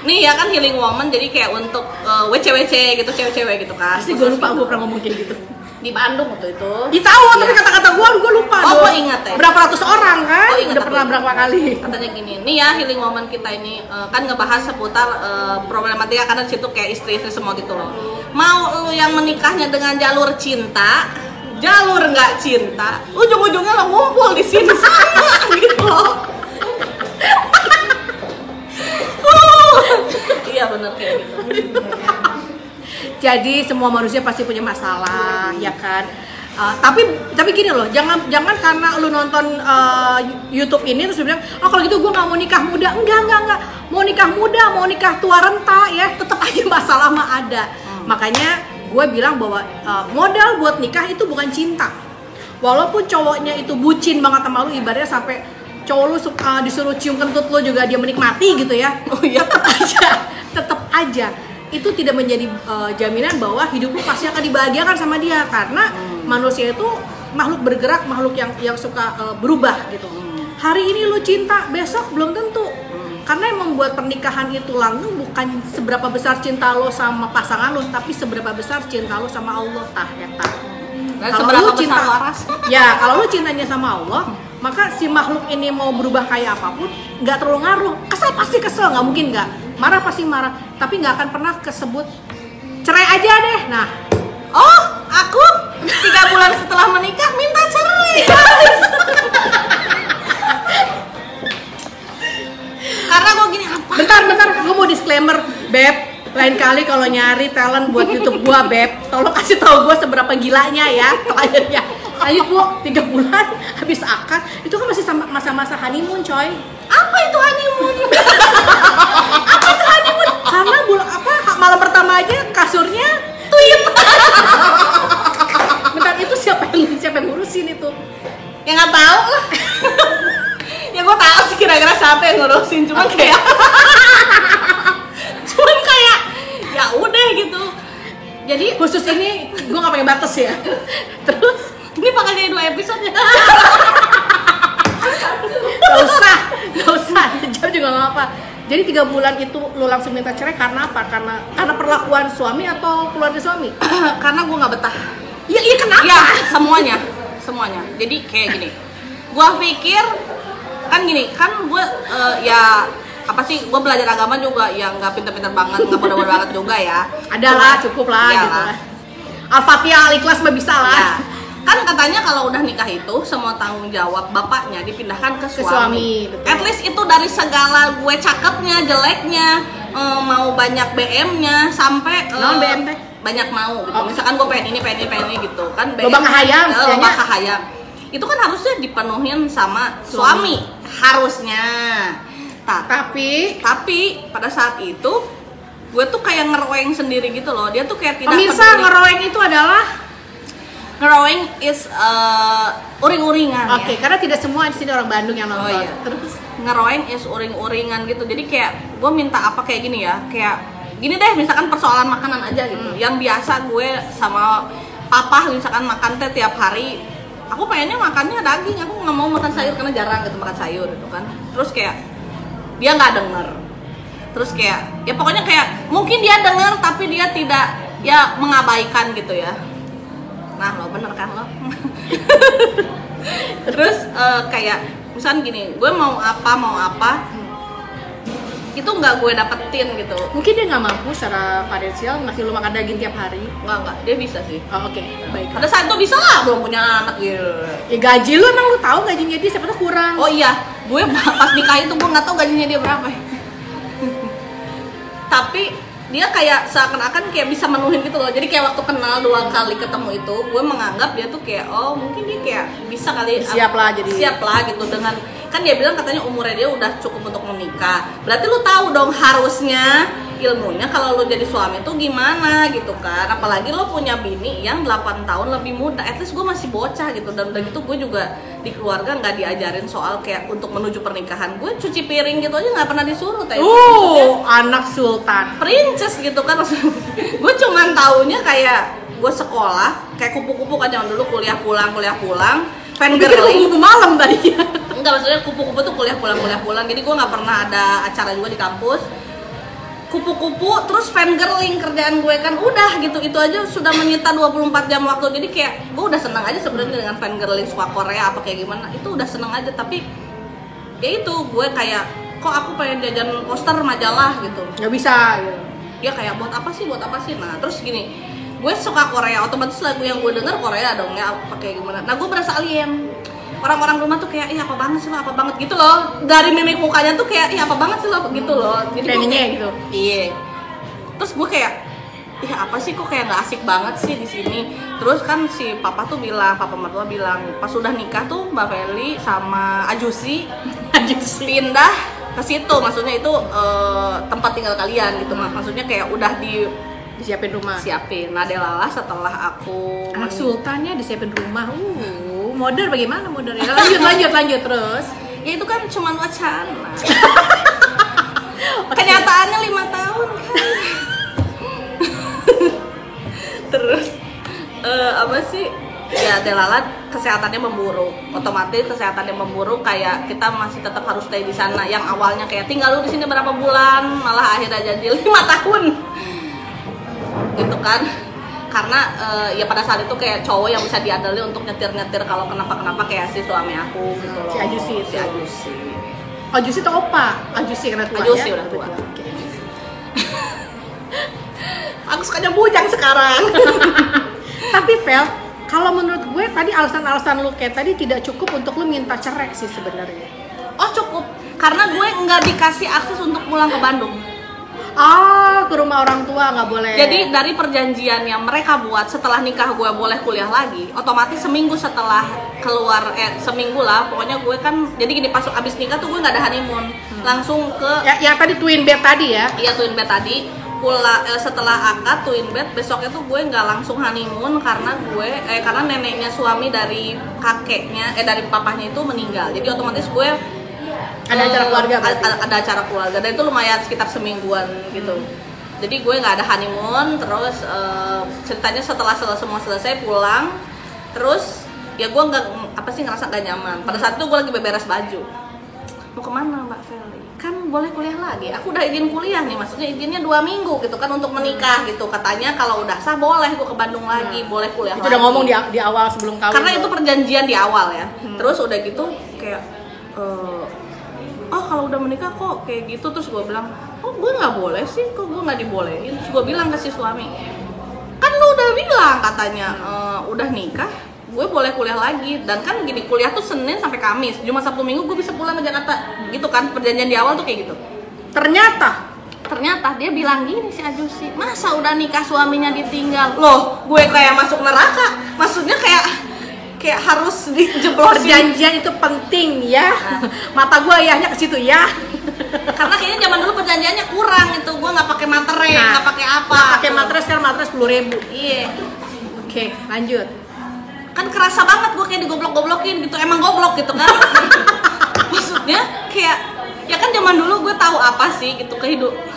Nih ya kan Healing Woman, jadi kayak untuk WC gitu, cewek-cewek gitu kan. Pasti gue lupa gue pernah ngomong kayak gitu. Di Bandung waktu itu. Tahu, tapi kata-kata gue lupa. Oh, gue ingat ya. Berapa ratus orang kan? Oh, ingat udah pernah berapa kali. Katanya gini, nih ya Healing Woman kita ini kan ngebahas seputar problematika karena di situ kayak istri-istri semua gitu loh. Mau lu yang menikahnya dengan jalur cinta, jalur nggak cinta, ujung-ujungnya lo ngumpul di sini sama gitu loh. Iya bener kayak gitu. Jadi semua manusia pasti punya masalah, ya kan? Tapi gini loh, jangan karena lu nonton YouTube ini terus bilang, oh kalau gitu gue nggak mau nikah muda. Enggak. Mau nikah muda, mau nikah tua renta ya, tetap aja masalah mah ada. Makanya gue bilang bahwa modal buat nikah itu bukan cinta. Walaupun cowoknya itu bucin banget sama lu, ibaratnya sampai cowok lu disuruh cium kentut lu juga dia menikmati gitu ya. Oh iya, tetap aja itu tidak menjadi jaminan bahwa hidup lu pasti akan dibahagiakan sama dia, karena manusia itu makhluk bergerak, makhluk yang suka berubah gitu. Hari ini lu cinta, besok belum tentu. Karena yang membuat pernikahan itu langgeng bukan seberapa besar cinta lo sama pasangan lo, tapi seberapa besar cinta lo sama Allah. Kalau lu cinta waras. Ya, kalau lu cintanya sama Allah, maka si makhluk ini mau berubah kayak apapun nggak terlalu ngaruh. Kesel pasti kesel, nggak mungkin nggak. Marah pasti marah, tapi nggak akan pernah kesebut cerai aja deh. Nah, oh aku 3 bulan setelah menikah minta cerai. Karena gue gini apa? Bentar, gue mau disclaimer, Beb. Lain kali kalau nyari talent buat YouTube gua, Beb, tolong kasih tahu gua seberapa gilanya ya kliennya. Lanjut Bu, 3 bulan habis akad, itu kan masih masa-masa honeymoon, coy. Apa itu honeymoon? Apa itu honeymoon? Karena malam pertama aja kasurnya tuyul. Bentar, itu siapa yang ngurusin itu? Ya nggak tahu lah. Ya gue tahu sih kira-kira siapa yang ngurusin, cuman kayak ya udah gitu. Jadi khusus ini gue nggak pakai batas ya. Terus ini bakal jadi 2 episode ya. Gak usah, jam juga nggak apa. Jadi 3 bulan itu lo langsung minta cerai karena apa? Karena perlakuan suami atau keluarga suami? Karena gue nggak betah. Iya kenapa? Ya semuanya. Jadi kayak gini. Gue pikir kan gini, kan gue ya apa sih, gue belajar agama juga yang nggak pinter-pinter banget, nggak bodoh-bodoh banget juga ya. Ada lah, cukup lah gitu lah. Al-Fatihah, Al-Ikhlas mah bisa lah. Ya. Kan katanya kalau udah nikah itu semua tanggung jawab bapaknya dipindahkan ke suami. Betul. At least itu dari segala gue cakepnya, jeleknya, mau banyak BM-nya sampai BM teh? Banyak mau gitu. Misalkan gue pengen ini gitu kan. Lobang kahayang, lobang kahayang. Itu kan harusnya dipenuhin sama suami. Harusnya. Tapi pada saat itu gue tuh kayak ngeroweng sendiri gitu loh. Dia tuh kayak tidak pemirsa, peduli. ngeroweng itu adalah is uring-uringan. Oke, karena tidak semua di sini orang Bandung yang nonton. Oh, iya. Terus ngeroweng is uring-uringan gitu. Jadi kayak gue minta apa kayak gini ya, kayak gini deh, misalkan persoalan makanan aja gitu. Yang biasa gue sama papa misalkan makan teh tiap hari, aku pengennya makannya daging, aku nggak mau makan sayur karena jarang gitu makan sayur gitu kan. Terus kayak dia nggak denger. Terus kayak ya pokoknya kayak mungkin dia denger tapi dia tidak ya mengabaikan gitu ya. Nah lo bener kan lo. Terus kayak misalnya gini, gue mau apa itu nggak gue dapetin gitu. Mungkin dia nggak mampu secara finansial ngasih lu makan daging tiap hari. Nggak, dia bisa sih. Oh, oke. Baik. Pada saat itu bisa lah, belum punya anak gitu. Ya gaji lu emang lu tahu gajinya dia siapa tuh kurang. Oh iya, gue pas nikah itu gue nggak tahu gajinya dia berapa. Tapi dia kayak seakan-akan kayak bisa menuhin gitu loh. Jadi kayak waktu kenal 2 kali ketemu itu, gue menganggap dia tuh kayak oh mungkin dia kayak bisa kali siap lah gitu dengan kan dia bilang katanya umurnya dia udah cukup untuk menikah. Berarti lu tahu dong harusnya ilmunya kalau lo jadi suami tuh gimana gitu kan, apalagi lo punya bini yang 8 tahun lebih muda. At least gue masih bocah gitu, dan udah gitu gue juga di keluarga nggak diajarin soal kayak untuk menuju pernikahan. Gue cuci piring gitu aja nggak pernah disuruh. Anak sultan, princess gitu kan. Gue cuman taunya kayak gue sekolah kayak kupu-kupu kan, zaman dulu kuliah pulang fan girling. Kupu-kupu malam tadi. Enggak, maksudnya kupu-kupu tuh kuliah pulang. Jadi gue nggak pernah ada acara juga di kampus. Kupu-kupu terus fan girling kerjaan gue kan, udah gitu, itu aja sudah menyita 24 jam waktu. Jadi kayak gue udah seneng aja sebenarnya dengan fan girling, suka Korea apa kayak gimana, itu udah seneng aja. Tapi ya itu gue kayak kok aku pengen jajan poster majalah gitu, nggak bisa gitu. Ya kayak buat apa sih. Nah terus gini, gue suka Korea, otomatis lagu yang gue denger Korea dong ya, apa kayak gimana. Nah gue berasa alien. Orang-orang rumah tuh kayak, ih apa banget sih lo, apa banget gitu loh. Dari mimik mukanya tuh kayak, ih apa banget sih lo, gitu loh. Jadi pengennya gitu. Iya. Terus gue kayak, ih apa sih kok kayak nggak asik banget sih di sini. Terus kan si papa mertua bilang, pas sudah nikah tuh Mbak Feli sama Ajusi pindah ke situ. Maksudnya itu tempat tinggal kalian gitu. Maksudnya kayak udah disiapin rumah. Nah Delala setelah aku anak sultannya disiapin rumah. Modern bagaimana modernnya? Lanjut terus. Ya itu kan cuma wacana. Kenyataannya 5 tahun kan. Terus apa sih? Ya Delala kesehatannya memburuk. Otomatis kesehatannya memburuk, kayak kita masih tetap harus stay di sana. Yang awalnya kayak tinggal lu di sini berapa bulan, malah akhirnya jadi 5 tahun. Gitu kan. Karena ya pada saat itu kayak cowok yang bisa diandalkan untuk nyetir kalau kenapa kayak si suami aku gitu loh. Si Ajusi. Ajusi itu opa. Ajusi karena tua. Ajusi ya? udah tua. Okay. Aku sukanya bujang sekarang. Tapi Vel, kalau menurut gue tadi alasan-alasan lu kayak tadi tidak cukup untuk lu minta cerai sih sebenarnya. Oh cukup, karena gue nggak dikasih akses untuk pulang ke Bandung. Ke rumah orang tua nggak boleh. Jadi dari perjanjian yang mereka buat setelah nikah gue boleh kuliah lagi, otomatis seminggu setelah keluar, seminggu lah pokoknya gue kan, jadi gini, pas abis nikah tuh gue nggak ada honeymoon, langsung ke yang tadi twin bed tadi ya. Iya twin bed tadi. Setelah akad twin bed, besoknya tuh gue nggak langsung honeymoon karena karena neneknya suami dari kakeknya dari papahnya itu meninggal. Jadi otomatis gue ada acara keluarga. Ada acara keluarga, dan itu lumayan sekitar semingguan gitu. Jadi gue nggak ada honeymoon. Terus ceritanya setelah semua selesai pulang, terus ya gue ngerasa gak nyaman. Pada saat itu gue lagi beberes baju. Mau kemana Mbak Feli? Kan boleh kuliah lagi. Aku udah izin kuliah nih, maksudnya izinnya 2 minggu gitu kan untuk menikah gitu. Katanya kalau udah sah boleh gue ke Bandung lagi, boleh kuliah itu lagi. Udah ngomong di awal sebelum kawin. Karena itu perjanjian di awal ya. Terus udah gitu kayak kalau udah menikah kok kayak gitu. Terus gue bilang, gue nggak boleh sih, kok gue nggak dibolehin. Terus gue bilang ke si suami, kan lu udah bilang katanya udah nikah gue boleh kuliah lagi. Dan kan gini, kuliah tuh Senin sampai Kamis, Jumat Sabtu Minggu gue bisa pulang ke Jakarta gitu kan. Perjanjian di awal tuh kayak gitu. Ternyata dia bilang gini, si Ajusi, masa udah nikah suaminya ditinggal. Loh, gue kayak masuk neraka. Maksudnya kayak harus dijeblosin. Perjanjian itu penting ya. Mata gue ayahnya ke situ ya. Karena kayaknya zaman dulu perjanjiannya kurang itu. Gue nggak pakai materai, nggak pakai apa. Pakai matras, sekarang matras 10.000. Iya. Oke, lanjut. Kan kerasa banget gue kayak digoblok-goblokin gitu. Emang goblok gitu kan. Maksudnya kayak, ya kan zaman dulu gue tahu apa sih gitu,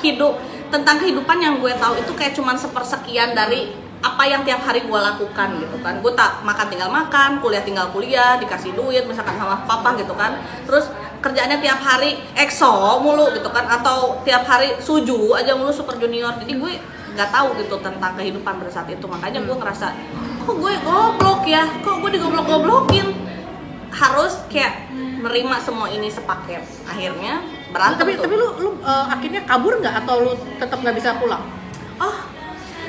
hidup tentang kehidupan yang gue tahu itu kayak cuman sepersekian dari apa yang tiap hari gue lakukan gitu kan. Gue tak makan tinggal makan, kuliah tinggal kuliah, dikasih duit misalkan sama papa gitu kan. Terus kerjaannya tiap hari EXO mulu gitu kan, atau tiap hari Suju aja mulu, Super Junior. Jadi gue nggak tahu gitu tentang kehidupan pada saat itu. Makanya gue ngerasa, kok gue goblok ya, kok gue digoblok-goblokin. Harus kayak menerima semua ini sepaket. Akhirnya berantem. Tapi lu akhirnya kabur nggak, atau lu tetap nggak bisa pulang?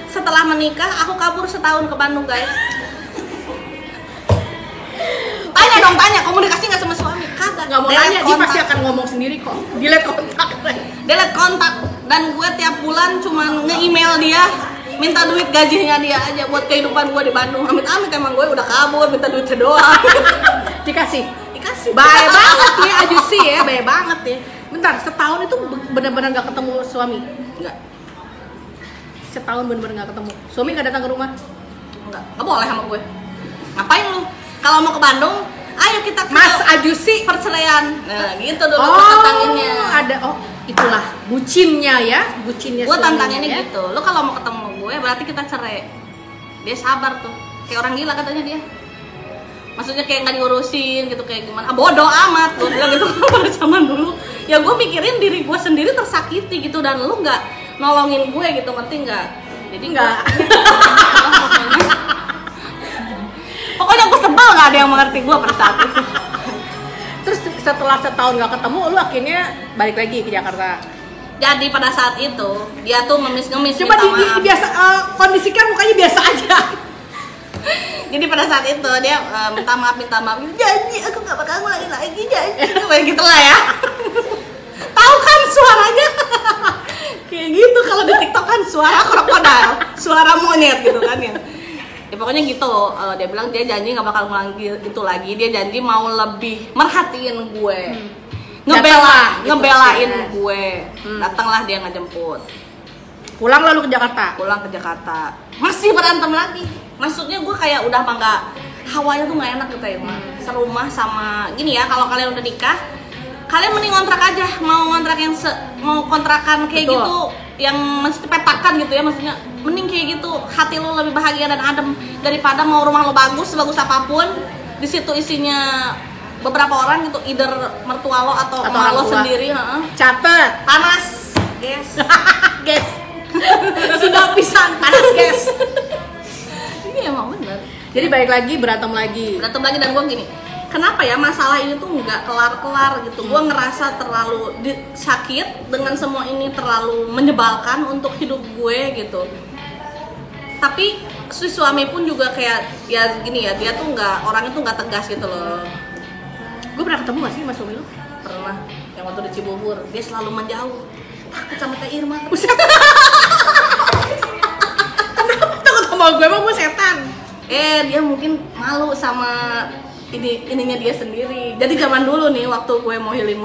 Setelah menikah aku kabur setahun ke Bandung guys. Tanya komunikasi nggak sama suami? Kagak. Nggak mau nanya, dia pasti akan ngomong sendiri kok. Delete kontak. Dan gue tiap bulan cuma nge-email dia, minta duit gajinya dia aja buat kehidupan gue di Bandung. Amit-amit emang gue udah kabur, minta duitnya doang. Dikasih. Baik banget ya Ajusi ya, baik banget ya. Bentar, setahun itu benar-benar nggak ketemu suami? Enggak. setahun bener-bener nggak ketemu. Suami nggak datang ke rumah? Nggak boleh sama gue. Ngapain lu? Kalau mau ke Bandung, ayo kita ke Mas Ajusi perceraian. Nah, gitu dulu tantanginnya. Ada itulah bucinnya ya, bucinnya. Gue tantanginnya ya. gitu. Lu kalau mau ketemu gue berarti kita cerai. Dia sabar tuh. Kayak orang gila katanya dia. Maksudnya kayak nggak diurusin gitu, kayak gimana? Bodoh amat gue bilang gitu pada zaman dulu. Ya gue mikirin diri gue sendiri tersakiti gitu, dan lu nggak nolongin gue gitu, ngerti nggak? Jadi nggak. Pokoknya gue sebel, nggak ada yang mengerti gue pada saat itu. Terus setelah setahun nggak ketemu, lu akhirnya balik lagi ke Jakarta. Jadi pada saat itu dia tuh ngemis-ngemis. Coba biasa kondisikan mukanya biasa aja. Jadi pada saat itu dia minta maaf, janji aku gak bakal ngulangi lagi, janji. Kayak gitu lah ya. Tahu kan suaranya? Kayak gitu kalau di TikTok kan suara krokodil, suara monyet gitu kan ya. Ya pokoknya gitu, dia bilang dia janji gak bakal ngulangi itu lagi. Dia janji mau lebih merhatiin gue, ngebelain gue. Datanglah dia ngejemput. Pulang lalu ke Jakarta. Pulang ke Jakarta, masih berantem lagi. Maksudnya gue kayak udah mah nggak, hawanya tuh nggak enak gitu ya, serumah sama gini ya. Kalau kalian udah nikah, kalian mending kontrak aja. Mau kontrak yang mau kontrakan kayak Betul. gitu, yang mesti petakan gitu ya. Maksudnya mending kayak gitu, hati lo lebih bahagia dan adem daripada mau rumah lo bagus apapun, di situ isinya beberapa orang gitu, either mertua lo atau emak lo sendiri. Catet. Panas, guys. Guys. Sudah pisan panas, guys. Ini emang bener. Jadi balik lagi berantem lagi Dan gue gini, kenapa ya masalah ini tuh nggak kelar-kelar gitu. Gue ngerasa terlalu sakit dengan semua ini, terlalu menyebalkan untuk hidup gue gitu. Tapi si suami pun juga kayak ya gini ya, dia tuh nggak, orangnya tuh nggak tegas gitu loh. Gue pernah ketemu gak sih mas suami lu? Pernah, yang waktu di Cibubur, dia selalu menjauh, takut sama Teh Irma. Takut sama gue, emang gue setan. Dia mungkin malu sama ininya dia sendiri. Jadi zaman dulu nih, waktu gue mau healing,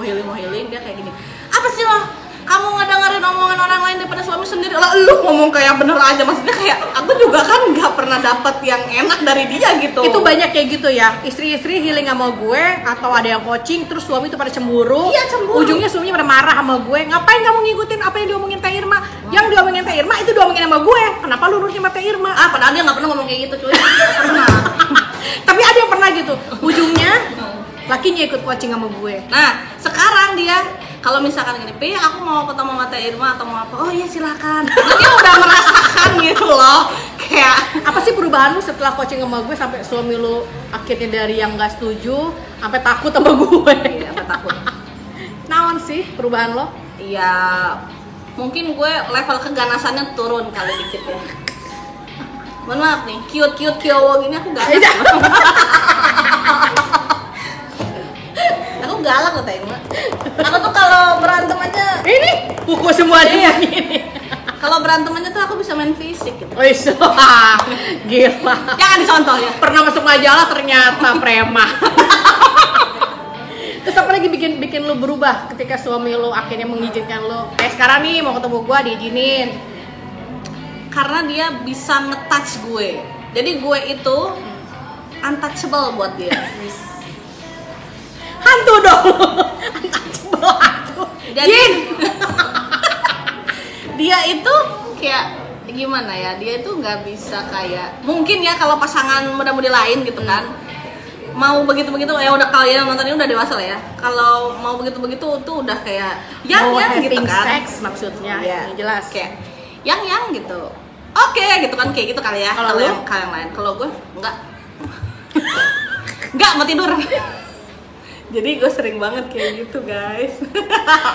dia kayak gini, apa sih lo? Kamu ngedengerin omongan orang lain daripada suami sendiri? Lah lu ngomong kayak bener aja, maksudnya kayak aku juga kan nggak pernah dapet yang enak dari dia gitu. Itu banyak kayak gitu ya, istri-istri healing sama gue atau ada yang coaching terus suami itu pada cemburu. Iya, cemburu. Ujungnya suaminya pada marah sama gue. Ngapain kamu ngikutin apa yang diomongin Teh Irma? Yang diomongin Teh Irma itu diomongin sama gue. Kenapa lu nurut sama Teh Irma? Padahal dia nggak pernah ngomong kayak gitu, cuy. Nggak pernah. Tapi ada yang pernah gitu. Ujungnya lakinya ikut coaching sama gue. Nah, sekarang dia kalau misalkan gini, Pi, aku mau ketemu sama Teh Irma atau mau apa? Oh iya silakan. Nah, dia udah merasakan gitu loh. Kayak apa sih perubahan lu setelah coaching sama gue sampai suami lu akhirnya dari yang nggak setuju sampai takut sama gue? Iya, sampai takut. Naon sih perubahan lo? Iya, mungkin gue level keganasannya turun kali dikit ya. Mohon maaf nih, cute kiowo gini aku ganas. Aku galak loh Teh Irma. Aku tuh kalau berantem aja Ini buku semua dia ini. Kalau berantem aja tuh aku bisa main fisik gitu. Oh iya, gila. Jangan dicontoh ya. Pernah masuk majalah ternyata prema. Terus apa lagi bikin lu berubah ketika suami lu akhirnya mengizinkan lu? Sekarang nih mau ketemu gua diizinin. Karena dia bisa nge-touch gue. Jadi gue itu untouchable buat dia. Hantu dong. Untouchable hantu. Jadi dia itu kayak gimana ya? Dia itu nggak bisa kayak, mungkin ya kalau pasangan muda-mudi lain gitu kan, mau begitu-begitu ya udah, kalian nonton ini udah dewasa lah ya. Kalau mau begitu-begitu tuh udah kayak yang gitu kan. Sex maksudnya. Ya, Jelas. Kayak yang gitu. Oke, gitu kan, kayak gitu kali ya. Kalau yang lain, kalau gue enggak. Enggak, mau tidur. Jadi gue sering banget kayak gitu, guys.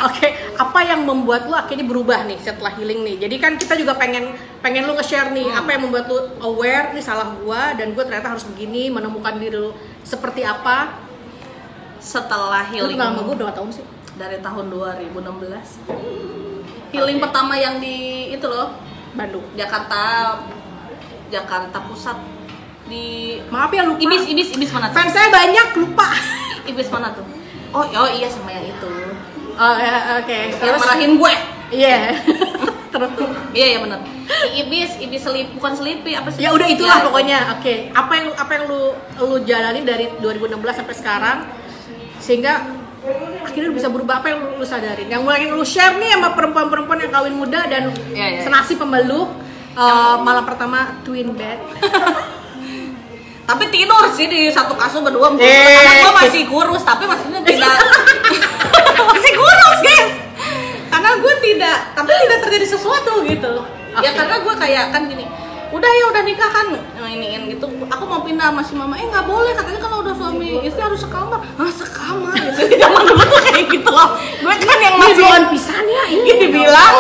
Oke, apa yang membuat lu akhirnya berubah nih setelah healing nih? Jadi kan kita juga pengen lu nge-share nih apa yang membuat lu aware nih salah gua dan gua ternyata harus begini, menemukan diri lu seperti apa. Setelah healing. Lu kenal sama gua berapa tahun sih? Dari tahun 2016. Healing pertama yang di itu loh, Bandung. Jakarta Pusat. Di Maaf ya lupa. Ibis mana tuh? Fans saya banyak lupa. Ibis mana tuh? Oh iya sama yang itu. Oh ya, oke. Yang marahin gue. Iya. Terus Iya benar. Ibis selip bukan selipi apa sih? ya udah itulah Ya, pokoknya. Oke. Apa yang lu jalani dari 2016 sampai sekarang sehingga akhirnya lu bisa berubah, apa yang lu sadarin? Yang mulai lu share nih sama perempuan-perempuan yang kawin muda dan Iya. senasib sama lu, malam pertama twin bed. Tapi tidur sih di satu kasur berdua karena gue masih kurus, tapi maksudnya tidak masih kurus guys. Karena gue tapi tidak terjadi sesuatu gitu. Ya karena gue kayak kan gini, udah nikah kan iniin gitu. Aku mau pindah sama si mama, nggak boleh katanya kalau udah suami istri harus sekamar. Sekamar gitu. Zaman dulu tuh kayak gitu loh. Gue kan yang masih pisan ya ini dibilang.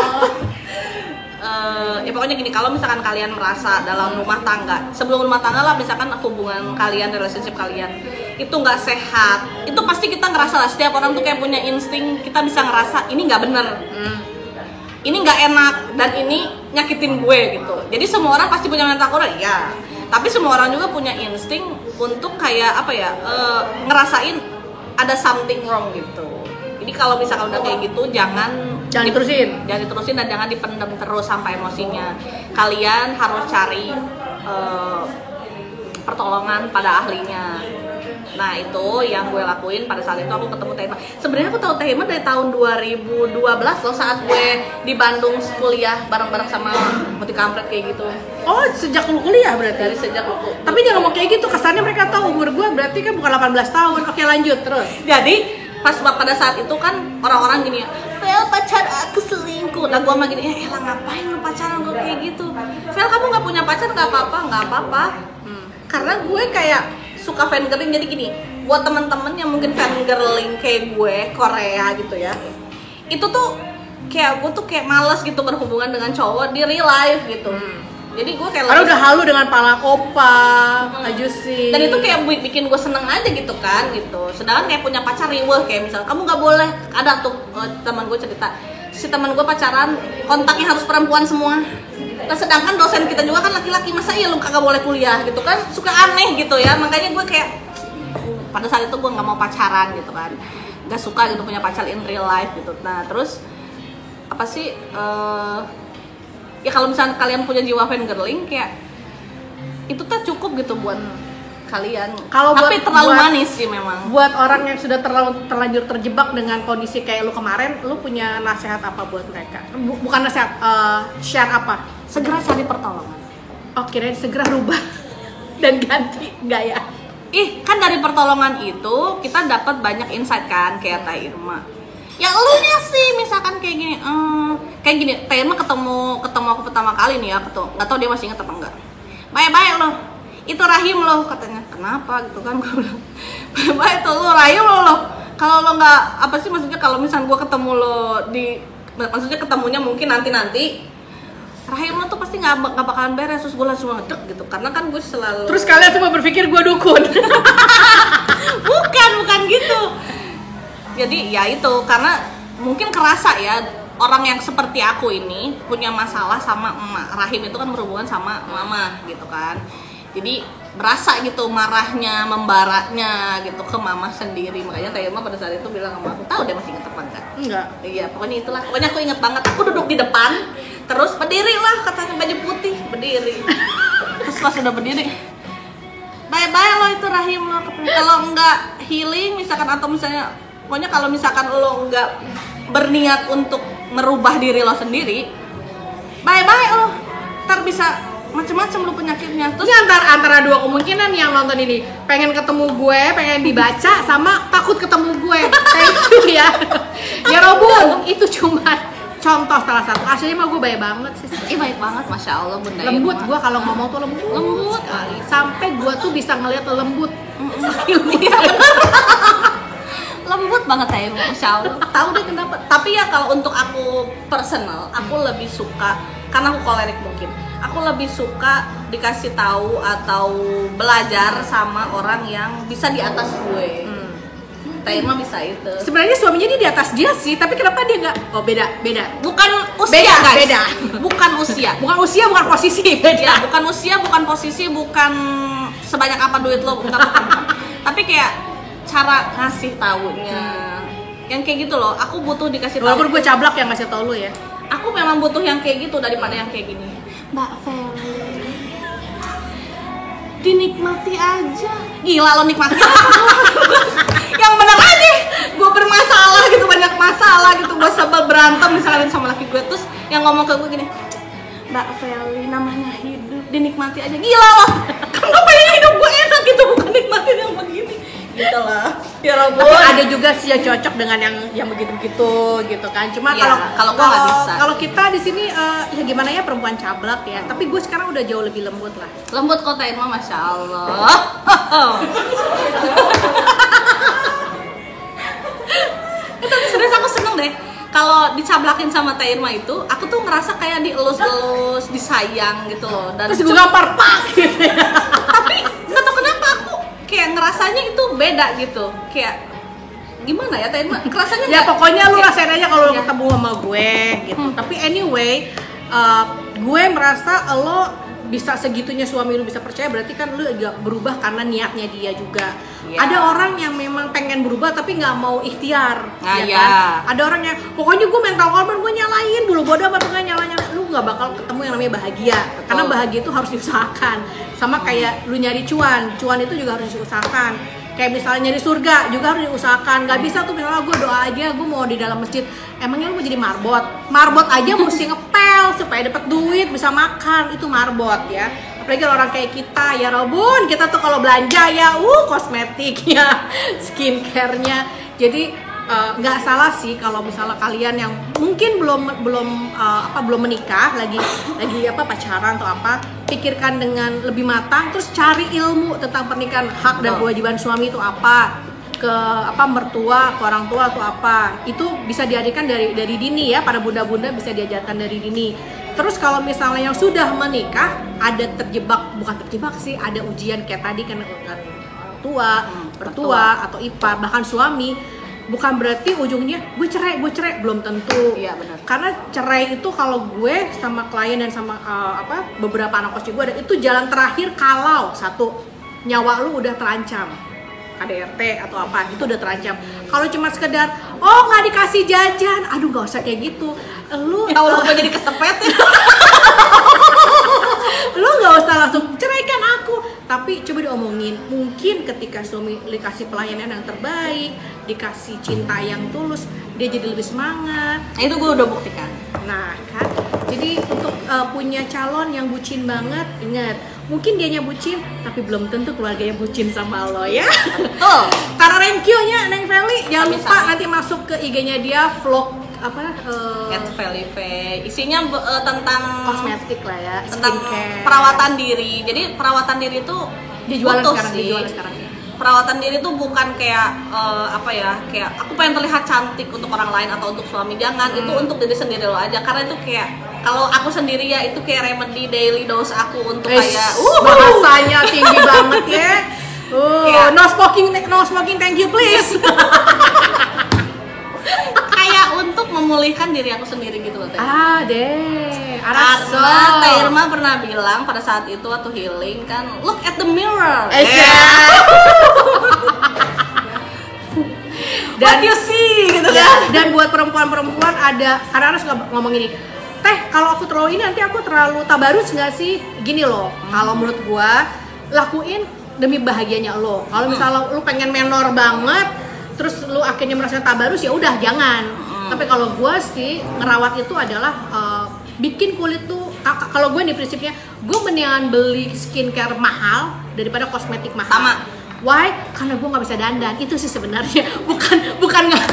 Ya pokoknya gini, kalau misalkan kalian merasa dalam rumah tangga, sebelum rumah tangga lah, misalkan hubungan kalian, relationship kalian itu nggak sehat, itu pasti kita ngerasa lah, setiap orang tuh kayak punya insting, kita bisa ngerasa ini nggak bener, ini nggak enak, dan ini nyakitin gue gitu. Jadi semua orang pasti punya mental kurang, ya. Tapi semua orang juga punya insting untuk kayak apa ya, ngerasain ada something wrong gitu. Jadi kalau misalkan udah kayak gitu, jangan diterusin dan jangan dipendam terus sampai emosinya. Kalian harus cari pertolongan pada ahlinya. Nah itu yang gue lakuin pada saat itu. Aku ketemu Tema. Sebenarnya aku tahu Tema dari tahun 2012 loh, saat gue di Bandung kuliah bareng-bareng sama Muti Kampret kayak gitu. Oh, sejak lu kuliah berarti? Dari sejak lu. Tapi dia ngomong kayak gitu, kesannya mereka tahu umur gue berarti kan bukan 18 tahun. Oke lanjut terus. Jadi pas pada saat itu kan orang-orang gini ya, Vel pacar aku selingkuh. Nah gue mah gini, elah ngapain lu pacaran gue kayak gitu. Vel kamu nggak punya pacar nggak apa-apa. Karena gue kayak suka fangirling. Jadi gini, buat temen-temen yang mungkin fangirling kayak gue Korea gitu ya, itu tuh kayak gue tuh kayak males gitu berhubungan dengan cowok di real life gitu. Jadi gue kayak karena udah halu dengan pala opa, ajusi. Dan itu kayak bikin gue seneng aja gitu kan gitu. Sedangkan kayak punya pacar riweh, kayak misalnya kamu nggak boleh. Ada tuh teman gue cerita, si teman gue pacaran kontaknya harus perempuan semua. Nah, sedangkan dosen kita juga kan laki-laki, masa iya lu kagak boleh kuliah gitu kan, suka aneh gitu ya. Makanya gue kayak pada saat itu gue nggak mau pacaran gitu kan, nggak suka gitu punya pacar in real life gitu. Nah terus apa sih? Ya kalau misalnya kalian punya jiwa fangirling kayak itu tuh cukup gitu buat kalian. Tapi terlalu manis sih memang. Buat orang yang sudah terlanjur terjebak dengan kondisi kayak lu kemarin, lu punya nasihat apa buat mereka? Bukan nasihat, share apa? Segera cari pertolongan. Oh, kirain segera rubah dan ganti gaya. Kan dari pertolongan itu kita dapat banyak insight kan, kayak Teh Irma. Ya elunya sih misalkan kayak gini, Teh Irma ketemu aku pertama kali nih ya, nggak tahu dia masih ingat apa enggak. Baik loh, itu rahim loh katanya. Kenapa gitu kan gue bilang. Baik tuh lo rahim lo. Kalau lo nggak apa sih maksudnya, kalau misalnya gue ketemu lo maksudnya ketemunya mungkin nanti rahim lo tuh pasti nggak bakalan beres. Terus gue langsung ngedek gitu, karena kan gue selalu. Terus kalian semua berpikir gue dukun. bukan gitu. Jadi ya itu, karena mungkin kerasa ya, orang yang seperti aku ini punya masalah sama emak. Rahim itu kan berhubungan sama mama gitu kan. Jadi berasa gitu marahnya, membaraknya gitu ke mama sendiri. Makanya Teh Irma pada saat itu bilang sama aku, tahu dia masih inget apa enggak? Enggak. Iya, pokoknya itulah. Pokoknya aku inget banget. Aku duduk di depan, terus berdiri lah katanya, baju putih, berdiri. Terus pas udah berdiri, bye-bye lo itu rahim lo. Kalau enggak healing misalkan, atau misalnya pokoknya kalau misalkan lo enggak berniat untuk merubah diri lo sendiri, bye-bye lo. Ntar bisa macam-macam lo penyakitnya. Terus ini antara dua kemungkinan yang nonton ini, pengen ketemu gue, pengen dibaca, sama takut ketemu gue. Kayak gitu ya. Ya Robun, itu cuma contoh salah satu. Aslinya mah gue baik banget sih. Baik banget, masya Allah Bunda. Lembut gue kalau ngomong tuh lembut kali. Sampai gue tuh bisa ngeliat lembut. Lembut banget saya, masya Allah. Tahu deh kenapa. Tapi ya kalau untuk aku personal, aku lebih suka, karena aku kolerik mungkin, aku lebih suka dikasih tahu atau belajar sama orang yang bisa di atas gue. Teh Irma bisa itu. Sebenarnya suaminya dia di atas dia sih, tapi kenapa dia nggak? Oh beda. Bukan usia guys. Beda. Bukan usia, bukan posisi. Beda. Ya, bukan usia, bukan posisi, bukan sebanyak apa duit lo, bukan. Tapi kayak cara ngasih taunya, yang kayak gitu loh. Aku butuh dikasih tahu. Walaupun gue cablak yang ngasih tau lu ya. aku memang butuh yang kayak gitu daripada yang kayak gini. Mbak Feli, dinikmati aja. Gila lo nikmati yang bener aja. Gue bermasalah gitu, banyak masalah gitu, gue sebel berantem misalnya sama laki gue, terus yang ngomong ke gue gini, Mbak Feli, namanya hidup, dinikmati aja. Gila lo, kan gue pengen hidup gue enak gitu, bukan nikmatin yang begini gitu lah. Ya Tapi ada juga sih yang cocok dengan yang begitu-begitu gitu kan. Cuma ya, kalau gue nggak bisa. Kalau kita di sini ya gimana ya, perempuan cablak ya. Tapi gue sekarang udah jauh lebih lembut lah. Lembut kok Teh Irma, Masya Allah. Tapi serius aku seneng deh kalau dicablakin sama Teh Irma itu, aku tuh ngerasa kayak dielus-elus, disayang gitu loh. Dan terus gue gampar pak gitu ya. Tapi nggak tahu kenapa aku kayak ngerasanya itu beda gitu, kayak gimana ya Teh Irma, rasanya Ya pokoknya lu rasain aja kalau lu ya. ketemu sama gue gitu. Tapi anyway, gue merasa lo bisa segitunya suami lu bisa percaya, berarti kan lu juga berubah karena niatnya dia juga. Ya. Ada orang yang memang pengen berubah tapi nggak mau ikhtiar, Nah, ya ya. kan? Ada orang yang pokoknya gue mental korban, gue nyalain bulu bodoh apa pokoknya nyalain, lu nggak bakal ketemu yang namanya bahagia. Karena bahagia itu harus diusahakan. Sama kayak lu nyari cuan itu juga harus diusahakan. Kayak misalnya nyari surga juga harus diusahakan. Gak bisa tuh misalnya gue doa aja, gue mau di dalam masjid, emangnya lu mau jadi marbot aja mesti ngepel supaya dapat duit bisa makan, itu marbot ya. Apalagi orang kayak kita, ya Robun, kita tuh kalau belanja ya kosmetiknya, skincare-nya. Jadi nggak salah sih kalau misalnya kalian yang mungkin belum menikah, lagi pacaran atau apa, pikirkan dengan lebih matang, terus cari ilmu tentang pernikahan, hak dan kewajiban suami itu apa, ke mertua, ke orang tua atau apa. Itu bisa diajarkan dari dini ya, para bunda-bunda bisa diajarkan dari dini. Terus kalau misalnya yang sudah menikah ada bukan terjebak sih, ada ujian kayak tadi kan mertua atau ipar, bahkan suami, bukan berarti ujungnya gue cerai, belum tentu. Iya benar. Karena cerai itu kalau gue sama klien dan sama beberapa anak coach gue ada, itu jalan terakhir kalau satu, nyawa lu udah terancam, KDRT atau apa, itu udah terancam. Kalau cuma sekedar nggak dikasih jajan, aduh nggak usah kayak gitu. Lu tahu lo jadi kesepet ya. Lu nggak usah langsung ceraikan aku, tapi coba diomongin. Mungkin ketika suami dikasih pelayanan yang terbaik, dikasih cinta yang tulus, dia jadi lebih semangat. Itu gue udah buktikan. Nah kan, jadi untuk punya calon yang bucin banget, ingat, mungkin dianya bucin, tapi belum tentu keluarganya bucin sama lo ya. Oh, Karena thank you-nya Neng Feli, jangan lupa Sama-sama. nanti masuk ke IG-nya dia, vlog @felive isinya tentang kosmetik lah ya, tentang skincare. perawatan diri. Jadi perawatan diri itu Dia jualan butuh sekarang, sih. dia jualan sekarang ya. Perawatan diri itu bukan kayak kayak aku pengen terlihat cantik untuk orang lain atau untuk suami. Jangan, itu untuk diri sendiri lo aja. Karena itu kayak kalau aku sendiri ya itu kayak remedy daily dose aku untuk kayak bahasanya tinggi banget ya. Kayak- No smoking, thank you please. kayak untuk memulihkan diri aku sendiri gitu loh Teh. Araso. Karena Teh Irma pernah bilang pada saat itu waktu healing kan, look at the mirror. What you see gitu kan. Dan buat perempuan-perempuan ada, karena harus ngomong gini, Teh, kalau aku terlalu ini nanti aku terlalu tabarus nggak sih? Gini loh, kalau menurut gua lakuin demi bahagianya lo. Kalau misalnya lu pengen menor banget, terus lu akhirnya merasa tabarus, ya udah jangan. Tapi kalau gua sih ngerawat itu adalah bikin kulit tuh, kalau gue nih prinsipnya, gue mendingan beli skincare mahal daripada kosmetik mahal. Sama. Why? Karena gue nggak bisa dandan. Itu sih sebenarnya bukan nggak.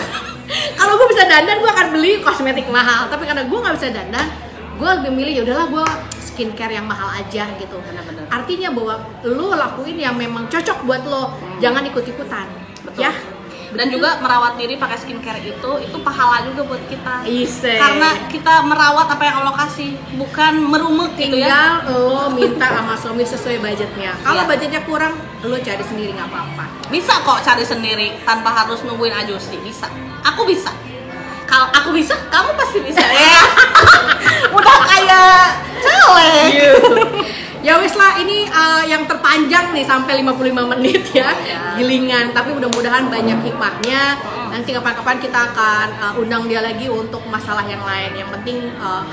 Kalau gue bisa dandan, gue akan beli kosmetik mahal. Tapi karena gue nggak bisa dandan, gue lebih milih ya udahlah gue skincare yang mahal aja gitu. Benar-benar. Artinya bahwa lo lakuin yang memang cocok buat lo, jangan ikut-ikutan. Betul. Ya. Dan juga merawat diri pakai skincare itu pahala juga buat kita. Ise. Karena kita merawat apa yang Allah kasih, bukan merumek gitu ya. Tinggal lo minta sama suami sesuai budgetnya. Kalau Iya. budgetnya kurang, lo cari sendiri nggak apa-apa. Bisa kok cari sendiri tanpa harus nungguin ajusti. Bisa. Aku bisa. Kalau aku bisa, kamu pasti bisa. Ya. Udah kayak caleg. Ya wis lah, ini yang terpanjang nih sampai 55 menit ya, gilingan. Tapi mudah-mudahan banyak hikmahnya. Nanti kapan-kapan kita akan undang dia lagi untuk masalah yang lain. Yang penting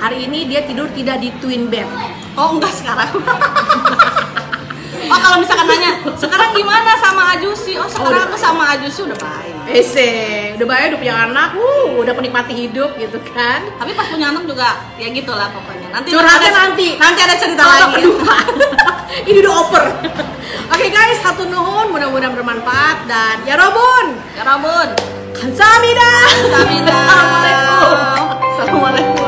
hari ini dia tidur tidak di twin bed. Oh enggak sekarang. Oh kalau misalkan nanya, sekarang gimana sama Ajusi? Oh sekarang aku sama Ajusi udah baik. Udah baik, udah punya anak, udah menikmati hidup gitu kan. Tapi pas punya anak juga ya gitulah pokoknya. Curhatnya nanti ada cerita lagi. Ini udah over. Oke guys, satu nuhun, mudah-mudahan bermanfaat dan ya Robun. Ya Rabun. Kamsahamnida. Assalamualaikum.